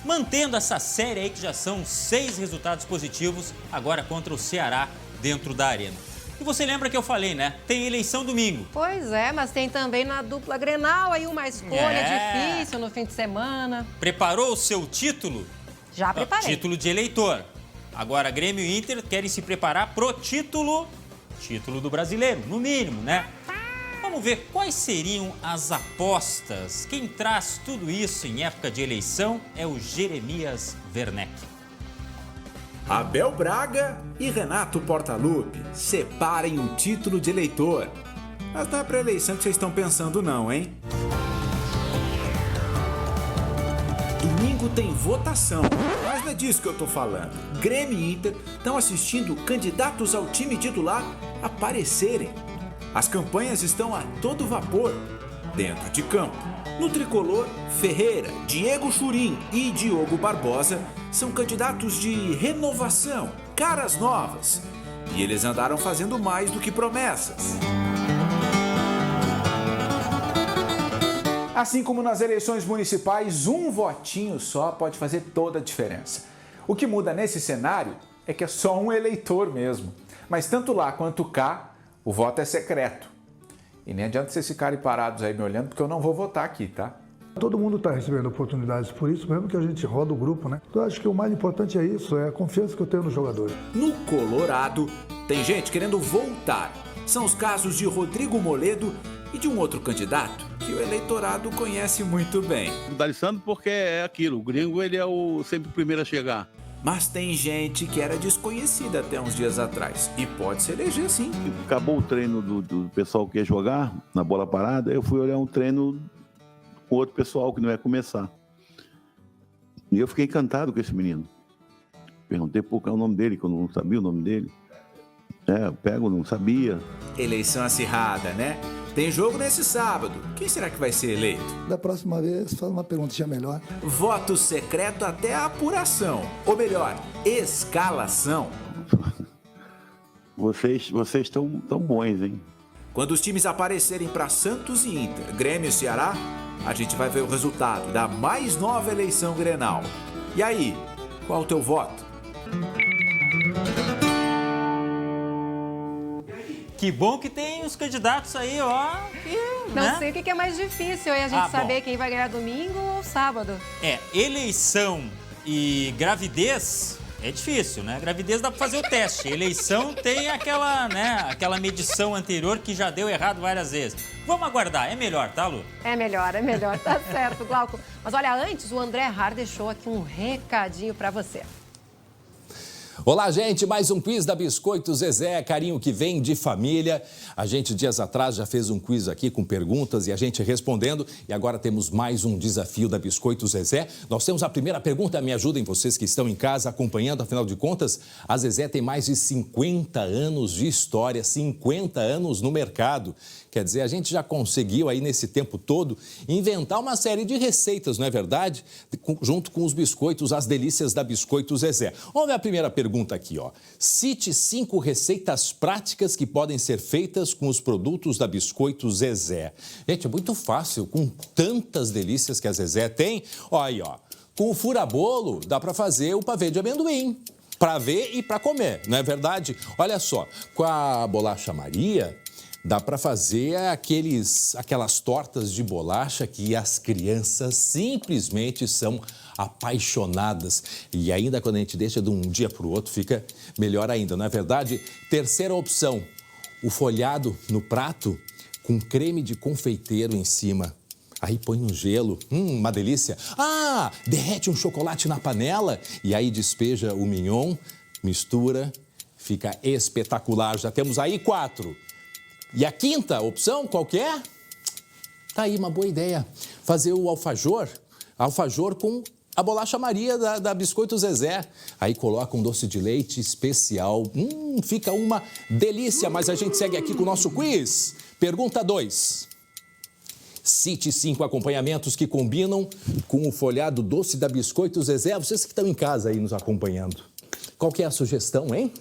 mantendo essa série aí que já são 6 resultados positivos, agora contra o Ceará dentro da arena. E você lembra que eu falei, né? Tem eleição domingo. Pois é, mas tem também na dupla Grenal aí uma escolha difícil no fim de semana. Preparou o seu título? Já preparei. Título de eleitor. Agora, Grêmio e Inter querem se preparar pro título do brasileiro, no mínimo, né? Vamos ver quais seriam as apostas. Quem traz tudo isso em época de eleição é o Jeremias Werneck. Abel Braga e Renato Portaluppi separem um título de eleitor. Mas não é para eleição que vocês estão pensando não, hein? Domingo tem votação, mas não é disso que eu tô falando. Grêmio e Inter estão assistindo candidatos ao time titular aparecerem. As campanhas estão a todo vapor. Dentro de campo, no tricolor, Ferreira, Diego Churin e Diogo Barbosa são candidatos de renovação, caras novas. E eles andaram fazendo mais do que promessas. Assim como nas eleições municipais, um votinho só pode fazer toda a diferença. O que muda nesse cenário é que é só um eleitor mesmo. Mas tanto lá quanto cá, o voto é secreto. E nem adianta vocês ficarem parados aí me olhando, porque eu não vou votar aqui, tá? Todo mundo está recebendo oportunidades por isso, mesmo que a gente roda o grupo, né? Então, eu acho que o mais importante é isso, é a confiança que eu tenho no jogador. No Colorado, tem gente querendo voltar. São os casos de Rodrigo Moledo e de um outro candidato que o eleitorado conhece muito bem. O D'Alessandro porque é aquilo, o gringo ele é sempre o primeiro a chegar. Mas tem gente que era desconhecida até uns dias atrás e pode se eleger sim. Acabou o treino do pessoal que ia jogar na bola parada, eu fui olhar um treino com outro pessoal que não ia começar. E eu fiquei encantado com esse menino. Perguntei qual é o nome dele, que eu não sabia o nome dele. Eu pego, não sabia. Eleição acirrada, né? Tem jogo nesse sábado. Quem será que vai ser eleito? Da próxima vez, faz uma perguntinha melhor. Voto secreto até a apuração. Ou melhor, escalação. Vocês estão tão bons, hein? Quando os times aparecerem para Santos e Inter, Grêmio e Ceará, a gente vai ver o resultado da mais nova eleição Grenal. E aí, qual o teu voto? Que bom que tem os candidatos aí, ó. Não sei o que é mais difícil, é a gente saber quem vai ganhar domingo ou sábado. Eleição e gravidez é difícil, né? Gravidez dá pra fazer o teste. Eleição tem aquela medição anterior que já deu errado várias vezes. Vamos aguardar, é melhor, tá, Lu? É melhor, tá certo, Glauco. Mas olha, antes o André Har deixou aqui um recadinho pra você. Olá, gente, mais um quiz da Biscoito Zezé, carinho que vem de família. A gente, dias atrás, já fez um quiz aqui com perguntas e a gente respondendo. E agora temos mais um desafio da Biscoito Zezé. Nós temos a primeira pergunta, me ajudem vocês que estão em casa acompanhando. Afinal de contas, a Zezé tem mais de 50 anos de história, 50 anos no mercado. Quer dizer, a gente já conseguiu aí nesse tempo todo inventar uma série de receitas, não é verdade? Junto com os biscoitos, as delícias da Biscoito Zezé. Vamos ver a primeira pergunta aqui, ó. Cite 5 receitas práticas que podem ser feitas com os produtos da Biscoito Zezé. Gente, é muito fácil, com tantas delícias que a Zezé tem. Olha aí, ó. Com o fura-bolo, dá para fazer o pavê de amendoim. Para ver e para comer, não é verdade? Olha só, com a bolacha Maria, dá para fazer aquelas tortas de bolacha que as crianças simplesmente são apaixonadas. E ainda quando a gente deixa de um dia para o outro, fica melhor ainda, não é verdade? Terceira opção, o folhado no prato com creme de confeiteiro em cima. Aí põe um gelo, uma delícia. Ah, derrete um chocolate na panela e aí despeja o mignon, mistura, fica espetacular. Já temos aí 4. E a quinta opção, qual que é? Tá aí uma boa ideia. Fazer o alfajor com a bolacha Maria da Biscoito Zezé. Aí coloca um doce de leite especial. Fica uma delícia. Mas a gente segue aqui com o nosso quiz. Pergunta 2. Cite 5 acompanhamentos que combinam com o folhado doce da Biscoito Zezé. Vocês que estão em casa aí nos acompanhando. Qual que é a sugestão, hein?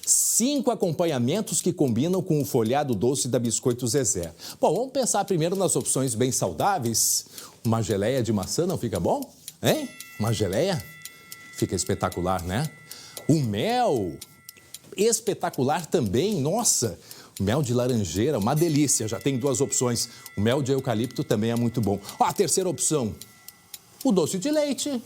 5 acompanhamentos que combinam com o folhado doce da Biscoito Zezé. Bom, vamos pensar primeiro nas opções bem saudáveis. Uma geleia de maçã não fica bom? Hein? Uma geleia? Fica espetacular, né? O mel, espetacular também. Nossa, mel de laranjeira, uma delícia. Já tem 2 opções. O mel de eucalipto também é muito bom. A terceira opção, o doce de leite.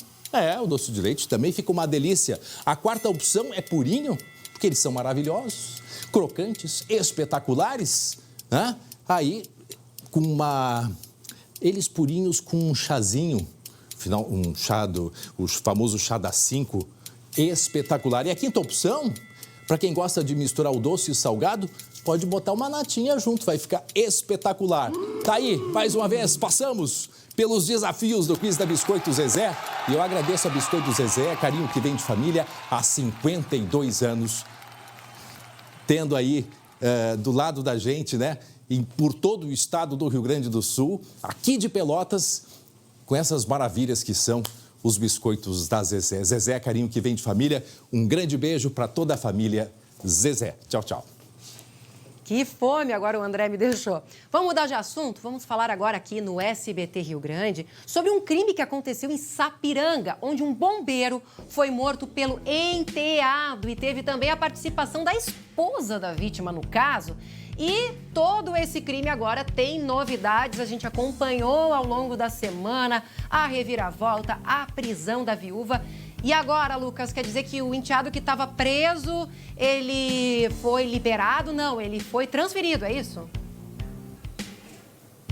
O doce de leite também fica uma delícia. A quarta opção é purinho, porque eles são maravilhosos, crocantes, espetaculares, né? Aí, eles purinhos com um chazinho, afinal, o famoso chá das 5, espetacular. E a quinta opção, para quem gosta de misturar o doce e o salgado, pode botar uma natinha junto, vai ficar espetacular. Tá aí, mais uma vez, passamos pelos desafios do quiz da Biscoito Zezé. E eu agradeço a Biscoito Zezé, carinho que vem de família há 52 anos, tendo aí do lado da gente, né? E por todo o estado do Rio Grande do Sul, aqui de Pelotas, com essas maravilhas que são os biscoitos da Zezé. Zezé, carinho que vem de família. Um grande beijo para toda a família Zezé. Tchau, tchau. Que fome agora o André me deixou. Vamos mudar de assunto? Vamos falar agora aqui no SBT Rio Grande sobre um crime que aconteceu em Sapiranga, onde um bombeiro foi morto pelo enteado e teve também a participação da esposa da vítima no caso. E todo esse crime agora tem novidades, a gente acompanhou ao longo da semana a reviravolta, a prisão da viúva. E agora, Lucas, quer dizer que o enteado que estava preso, ele foi liberado? Não, ele foi transferido, é isso?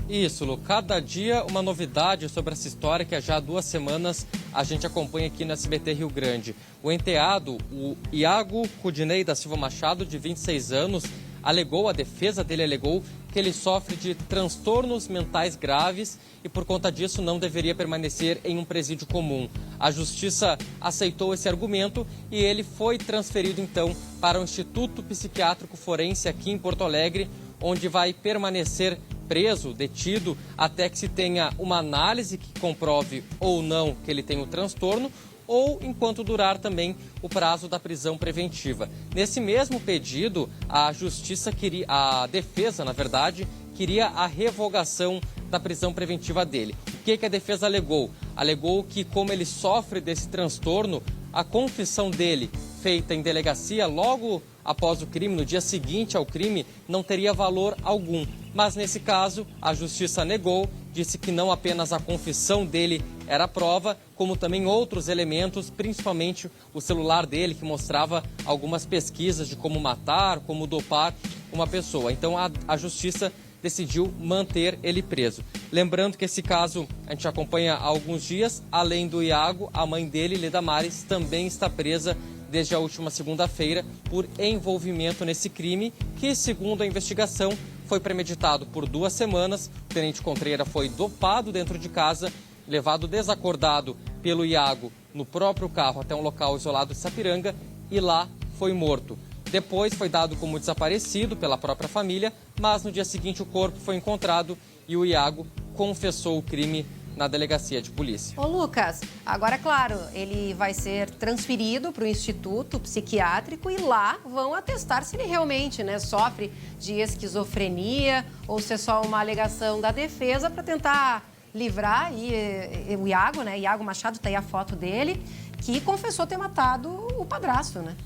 Isso, Lu. Cada dia uma novidade sobre essa história que há já 2 semanas a gente acompanha aqui no SBT Rio Grande. O enteado, o Iago Rudinei da Silva Machado, de 26 anos, a defesa dele alegou que ele sofre de transtornos mentais graves e por conta disso não deveria permanecer em um presídio comum. A justiça aceitou esse argumento e ele foi transferido então para o Instituto Psiquiátrico Forense aqui em Porto Alegre, onde vai permanecer preso, detido, até que se tenha uma análise que comprove ou não que ele tem o transtorno, ou enquanto durar também o prazo da prisão preventiva. Nesse mesmo pedido, a defesa, na verdade, queria a revogação da prisão preventiva dele. O que a defesa alegou? Alegou que, como ele sofre desse transtorno, a confissão dele, feita em delegacia logo após o crime, no dia seguinte ao crime, não teria valor algum. Mas, nesse caso, a justiça negou, disse que não apenas a confissão dele era prova, como também outros elementos, principalmente o celular dele, que mostrava algumas pesquisas de como matar, como dopar uma pessoa. Então, a justiça decidiu manter ele preso. Lembrando que esse caso a gente acompanha há alguns dias, além do Iago, a mãe dele, Leda Mares, também está presa desde a última segunda-feira por envolvimento nesse crime, que, segundo a investigação, foi premeditado por 2 semanas. O tenente Contreira foi dopado dentro de casa, levado desacordado pelo Iago no próprio carro até um local isolado de Sapiranga e lá foi morto. Depois foi dado como desaparecido pela própria família, mas no dia seguinte o corpo foi encontrado e o Iago confessou o crime na delegacia de polícia. Ô Lucas, agora, claro, ele vai ser transferido para o Instituto Psiquiátrico e lá vão atestar se ele realmente, né, sofre de esquizofrenia ou se é só uma alegação da defesa para tentar livrar o Iago, né? Iago Machado, tá aí a foto dele, que confessou ter matado o padrasto, né?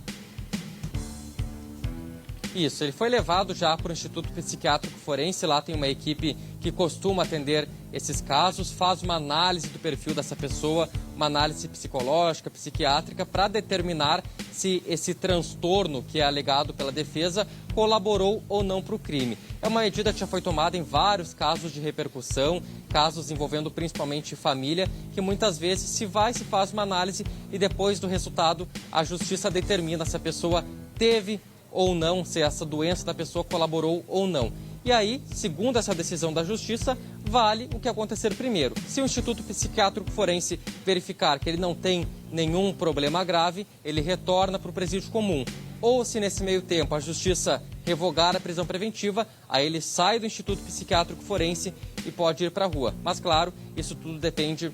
Isso, ele foi levado já para o Instituto Psiquiátrico Forense. Lá tem uma equipe que costuma atender esses casos, faz uma análise do perfil dessa pessoa, uma análise psicológica, psiquiátrica, para determinar se esse transtorno que é alegado pela defesa colaborou ou não para o crime. É uma medida que já foi tomada em vários casos de repercussão, casos envolvendo principalmente família, que muitas vezes se faz uma análise e depois do resultado a justiça determina se a pessoa teve ou não, se essa doença da pessoa colaborou ou não. E aí, segundo essa decisão da Justiça, vale o que acontecer primeiro. Se o Instituto Psiquiátrico Forense verificar que ele não tem nenhum problema grave, ele retorna para o presídio comum. Ou se nesse meio tempo a Justiça revogar a prisão preventiva, aí ele sai do Instituto Psiquiátrico Forense e pode ir para a rua. Mas claro, isso tudo depende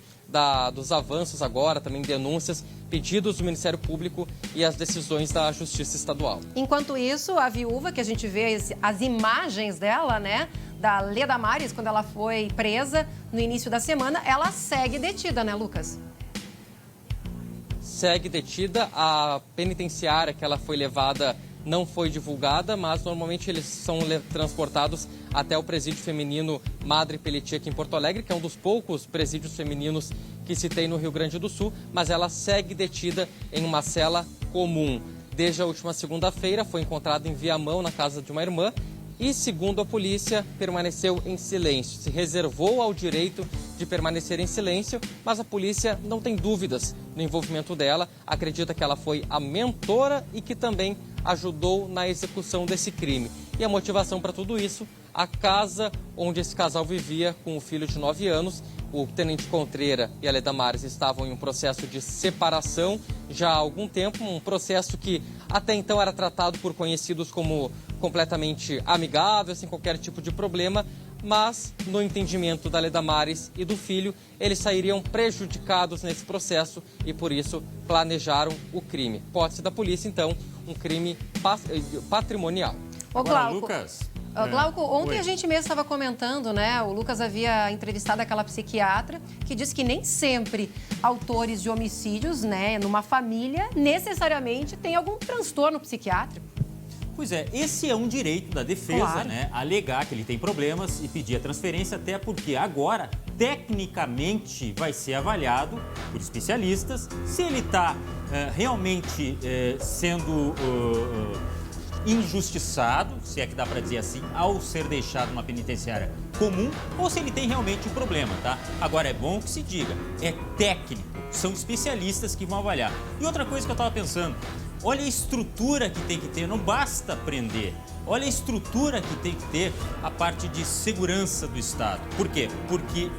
dos avanços agora, também denúncias, pedidos do Ministério Público e as decisões da Justiça Estadual. Enquanto isso, a viúva, que a gente vê as imagens dela, né, da Lê Damares, quando ela foi presa no início da semana, ela segue detida, né, Lucas? Segue detida. A penitenciária que ela foi levada não foi divulgada, mas normalmente eles são transportados até o presídio feminino Madre Pelletier aqui em Porto Alegre, que é um dos poucos presídios femininos que se tem no Rio Grande do Sul, mas ela segue detida em uma cela comum. Desde a última segunda-feira foi encontrada em Viamão, na casa de uma irmã, e, segundo a polícia, permaneceu em silêncio. Se reservou ao direito de permanecer em silêncio, mas a polícia não tem dúvidas no envolvimento dela, acredita que ela foi a mentora e que também ajudou na execução desse crime. E a motivação para tudo isso, a casa onde esse casal vivia com o filho de 9 anos. O tenente Contreira e a Lê Damares estavam em um processo de separação já há algum tempo, um processo que até então era tratado por conhecidos como completamente amigável, sem qualquer tipo de problema, mas no entendimento da Lê Damares e do filho, eles sairiam prejudicados nesse processo e por isso planejaram o crime. Hipótese da polícia, então, um crime patrimonial. Ô, Glauco, Lucas. Glauco, ontem Oi. a gente mesmo estava comentando, né? O Lucas havia entrevistado aquela psiquiatra que disse que nem sempre autores de homicídios, né, numa família, necessariamente tem algum transtorno psiquiátrico. Pois é, esse é um direito da defesa, Claro. né? Alegar que ele tem problemas e pedir a transferência, até porque agora, tecnicamente, vai ser avaliado por especialistas se ele está realmente sendo injustiçado, se é que dá para dizer assim, ao ser deixado numa penitenciária comum, ou se ele tem realmente um problema, tá? Agora, é bom que se diga, é técnico, são especialistas que vão avaliar. E outra coisa que eu estava pensando, olha a estrutura que tem que ter, não basta prender. Olha a estrutura que tem que ter a parte de segurança do Estado. Por quê? Porque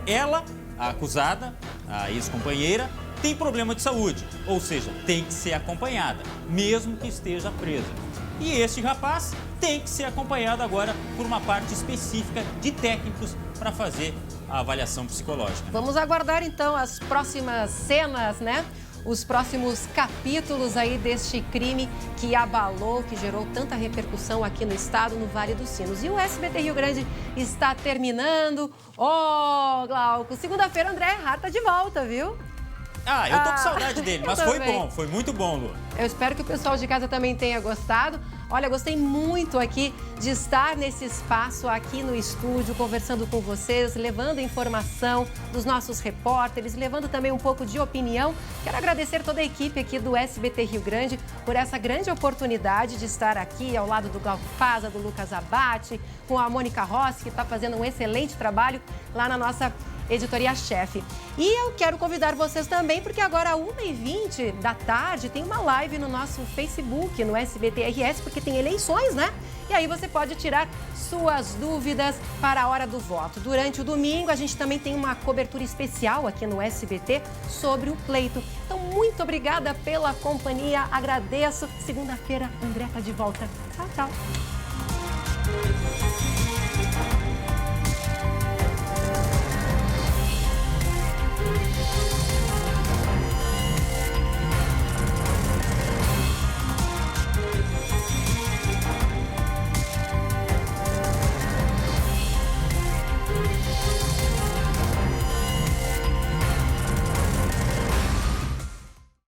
ela, a acusada, a ex-companheira, tem problema de saúde, ou seja, tem que ser acompanhada, mesmo que esteja presa. E este rapaz tem que ser acompanhado agora por uma parte específica de técnicos para fazer a avaliação psicológica. Né? Vamos aguardar, então, as próximas cenas, né? Os próximos capítulos aí deste crime que abalou, que gerou tanta repercussão aqui no estado, no Vale dos Sinos. E o SBT Rio Grande está terminando. Glauco, segunda-feira André Errard tá de volta, viu? Eu tô com saudade dele, mas foi bom, foi muito bom, Lu. Eu espero que o pessoal de casa também tenha gostado. Olha, gostei muito aqui de estar nesse espaço aqui no estúdio, conversando com vocês, levando informação dos nossos repórteres, levando também um pouco de opinião. Quero agradecer toda a equipe aqui do SBT Rio Grande por essa grande oportunidade de estar aqui ao lado do Glauco Faza, do Lucas Abate, com a Mônica Rossi, que está fazendo um excelente trabalho lá na nossa editoria-chefe. E eu quero convidar vocês também, porque agora às 1h20 da tarde tem uma live no nosso Facebook, no SBT-RS, porque tem eleições, né? E aí você pode tirar suas dúvidas para a hora do voto. Durante o domingo, a gente também tem uma cobertura especial aqui no SBT sobre o pleito. Então, muito obrigada pela companhia, agradeço. Segunda-feira, André tá de volta. Tchau, tchau.